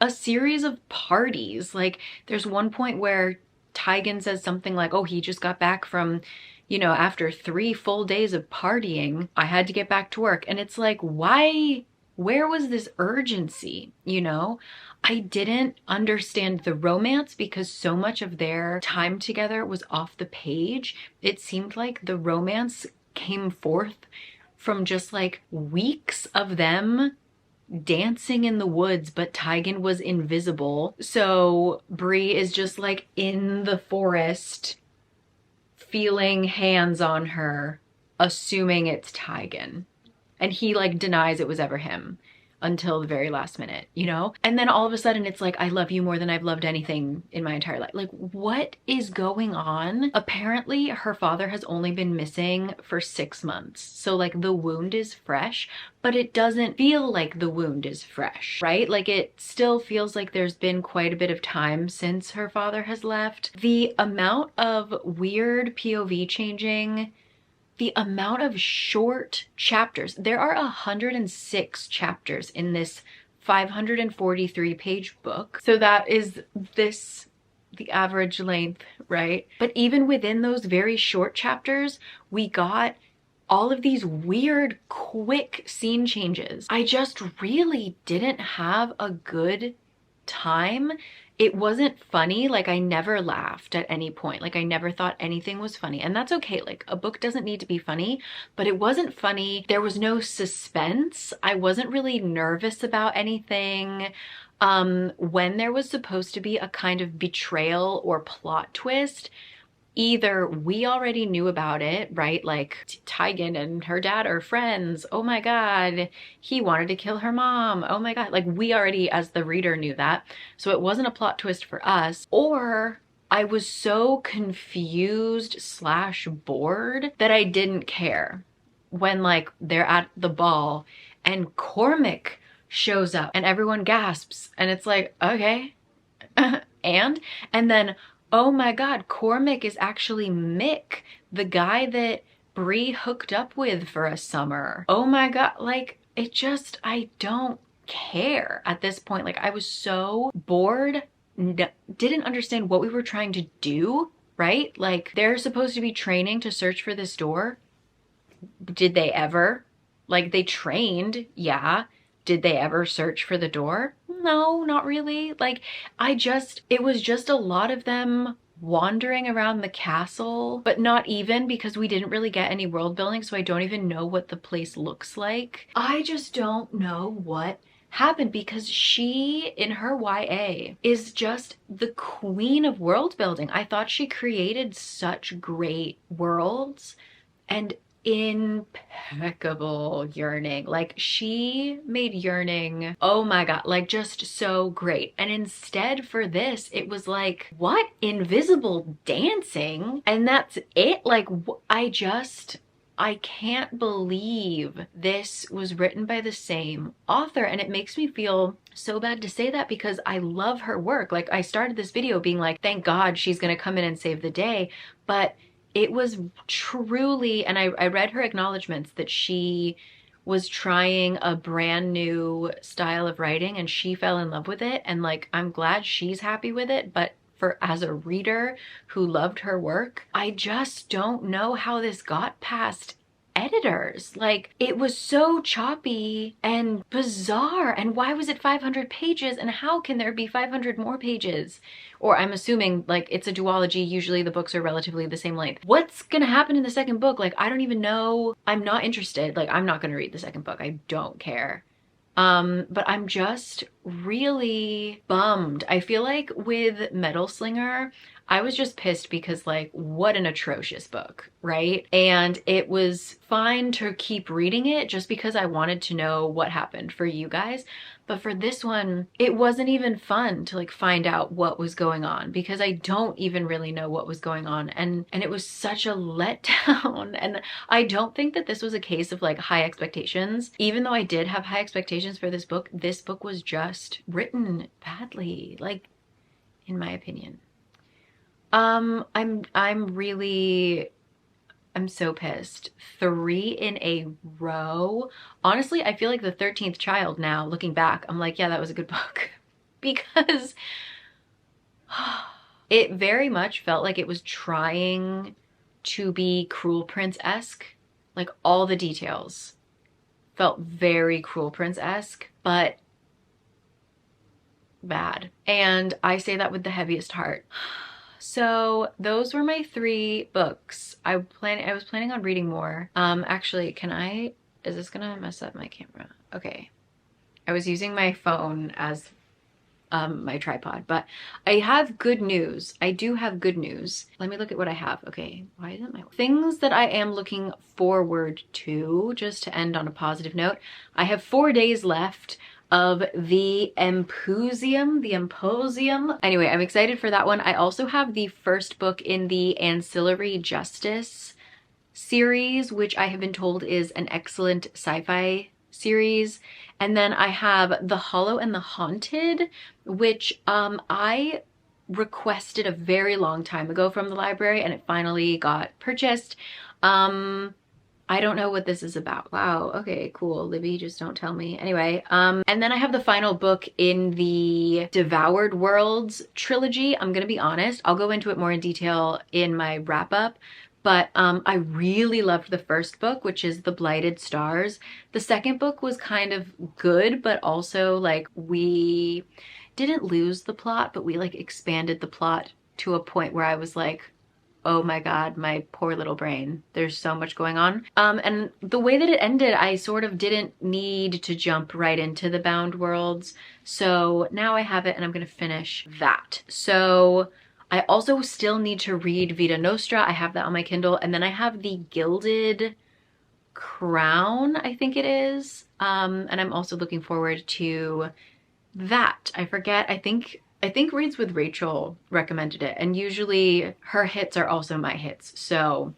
a series of parties. Like there's one point where Tigan says something like, oh, he just got back from, you know, after 3 full days of partying, I had to get back to work. And it's like, why? Where was this urgency, you know? I didn't understand the romance because so much of their time together was off the page. It seemed like the romance came forth from just like weeks of them dancing in the woods, but Tigan was invisible. So Bree is just like in the forest, feeling hands on her, assuming it's Tigan. And he like denies it was ever him. until the very last minute, you know? And then all of a sudden it's like, I love you more than I've loved anything in my entire life. Like, what is going on? Apparently her father has only been missing for 6 months. So like the wound is fresh, but it doesn't feel like the wound is fresh, right? Like it still feels like there's been quite a bit of time since her father has left. The amount of weird POV changing, the amount of short chapters. There are 106 chapters in this 543 page book. So that is the average length, right? But even within those very short chapters, we got all of these weird, quick scene changes. I just really didn't have a good time. It wasn't funny. Like, I never laughed at any point. Like, I never thought anything was funny. And that's okay. Like, a book doesn't need to be funny, but it wasn't funny. There was no suspense. I wasn't really nervous about anything. When there was supposed to be a kind of betrayal or plot twist, either we already knew about it, right? Like Tigan and her dad are friends. Oh my God, he wanted to kill her mom. Oh my God. Like, we already, as the reader, knew that. So it wasn't a plot twist for us. Or I was so confused slash bored that I didn't care when like they're at the ball and Cormac shows up and everyone gasps and it's like, okay. and then, oh my God, Cormac is actually Mick, the guy that Bree hooked up with for a summer. Oh my God, like, it just, I don't care at this point. Like, I was so bored, didn't understand what we were trying to do, right? Like, they're supposed to be training to search for this door. Did they ever? Like, they trained, yeah. Did they ever search for the door? No, not really. Like, it was just a lot of them wandering around the castle, but not even, because we didn't really get any world building, so I don't even know what the place looks like. I just don't know what happened, because she, in her YA, is just the queen of world building. I thought she created such great worlds and impeccable yearning. Like, she made yearning, oh my God, like just so great. And instead for this, it was like, what? Invisible dancing? And that's it? Like, I can't believe this was written by the same author. And it makes me feel so bad to say that, because I love her work. Like, I started this video being like, thank God she's gonna come in and save the day. But it was truly, and I read her acknowledgements that she was trying a brand new style of writing and she fell in love with it. And like, I'm glad she's happy with it. But as a reader who loved her work, I just don't know how this got past editors. Like, it was so choppy and bizarre. And why was it 500 pages? And how can there be 500 more pages? Or I'm assuming, like, it's a duology. Usually the books are relatively the same length. What's gonna happen in the second book? Like, I don't even know. I'm not interested. Like, I'm not gonna read the second book. I don't care. But I'm just really bummed. I feel like with Metalslinger, I was just pissed because, like, what an atrocious book, right? And it was fine to keep reading it just because I wanted to know what happened for you guys. But for this one, it wasn't even fun to like find out what was going on, because I don't even really know what was going on. And it was such a letdown. And I don't think that this was a case of like high expectations. Even though I did have high expectations for this book was just written badly, like, in my opinion. I'm so pissed. 3 in a row. Honestly, I feel like the 13th child now, looking back. I'm like, yeah, that was a good book. Because it very much felt like it was trying to be Cruel Prince-esque. Like, all the details felt very Cruel Prince-esque, but bad. And I say that with the heaviest heart. So those were my 3 books. I was planning on reading more. Actually, is this gonna mess up my camera? Okay. I was using my phone as my tripod. But I have good news. I do have good news. Let me look at what I have. Okay, why isn't my things that I am looking forward to, just to end on a positive note? I have 4 days left of the Imposium. Anyway, I'm excited for that one. I also have the first book in the Ancillary Justice series, which I have been told is an excellent sci-fi series. And then I have The Hollow and the Haunted, which I requested a very long time ago from the library, and it finally got purchased. I don't know what this is about. Wow, okay, cool. Libby, just don't tell me. Anyway, and then I have the final book in the Devoured Worlds trilogy. I'm gonna be honest, I'll go into it more in detail in my wrap up. But I really loved the first book, which is The Blighted Stars. The second book was kind of good, but also like we didn't lose the plot, but we like expanded the plot to a point where I was like, oh my God, my poor little brain. There's so much going on. And the way that it ended, I sort of didn't need to jump right into the Bound Worlds. So now I have it and I'm gonna finish that. So I also still need to read Vita Nostra. I have that on my Kindle. And then I have the Gilded Crown, I think it is. And I'm also looking forward to that. I forget, I think Reads with Rachel recommended it. And usually her hits are also my hits. So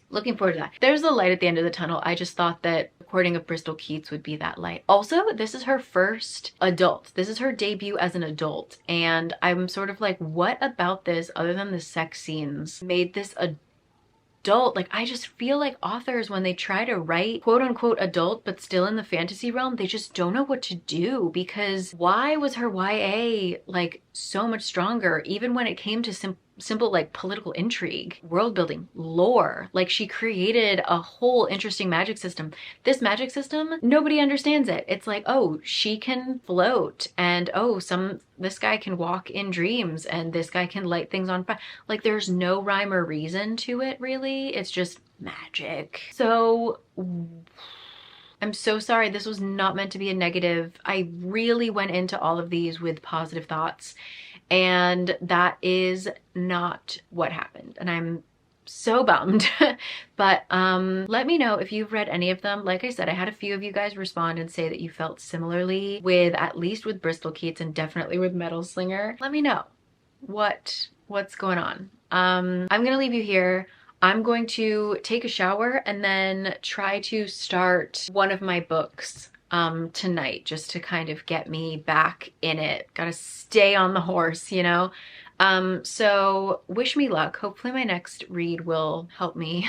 looking forward to that. There's a light at the end of the tunnel. I just thought that recording of Bristol Keats would be that light. Also, this is her first adult. This is her debut as an adult. And I'm sort of like, what about this, other than the sex scenes, made this adult? Like, I just feel like authors, when they try to write quote unquote adult, but still in the fantasy realm, they just don't know what to do, because why was her YA like so much stronger, even when it came to simple like political intrigue, world building, lore? Like, she created a whole interesting magic system. This magic system, nobody understands it. It's like, oh, she can float, and oh, this guy can walk in dreams, and this guy can light things on fire. Like, there's no rhyme or reason to it, really. It's just magic. So I'm so sorry. This was not meant to be a negative. I really went into all of these with positive thoughts, and that is not what happened. And I'm so bummed. But let me know if you've read any of them. Like I said, I had a few of you guys respond and say that you felt similarly with, at least with Bristol Keats, and definitely with Metalslinger. Let me know what's going on. I'm gonna leave you here. I'm going to take a shower and then try to start one of my books tonight, just to kind of get me back in it. Gotta stay on the horse, you know? So wish me luck. Hopefully my next read will help me.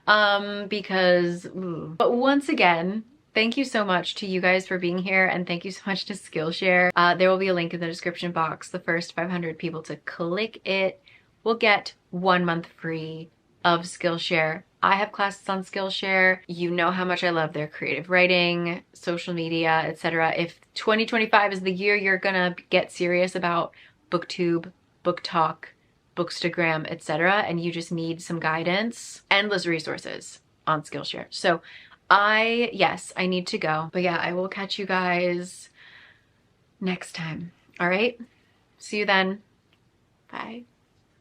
But once again, thank you so much to you guys for being here, and thank you so much to Skillshare. There will be a link in the description box. The first 500 people to click it will get 1 month free of Skillshare. I have classes on Skillshare. You know how much I love their creative writing, social media, etc. If 2025 is the year you're gonna get serious about booktube, booktok, bookstagram, etc., and you just need some guidance, endless resources on Skillshare. So yes, I need to go. But yeah, I will catch you guys next time. All right? See you then. Bye.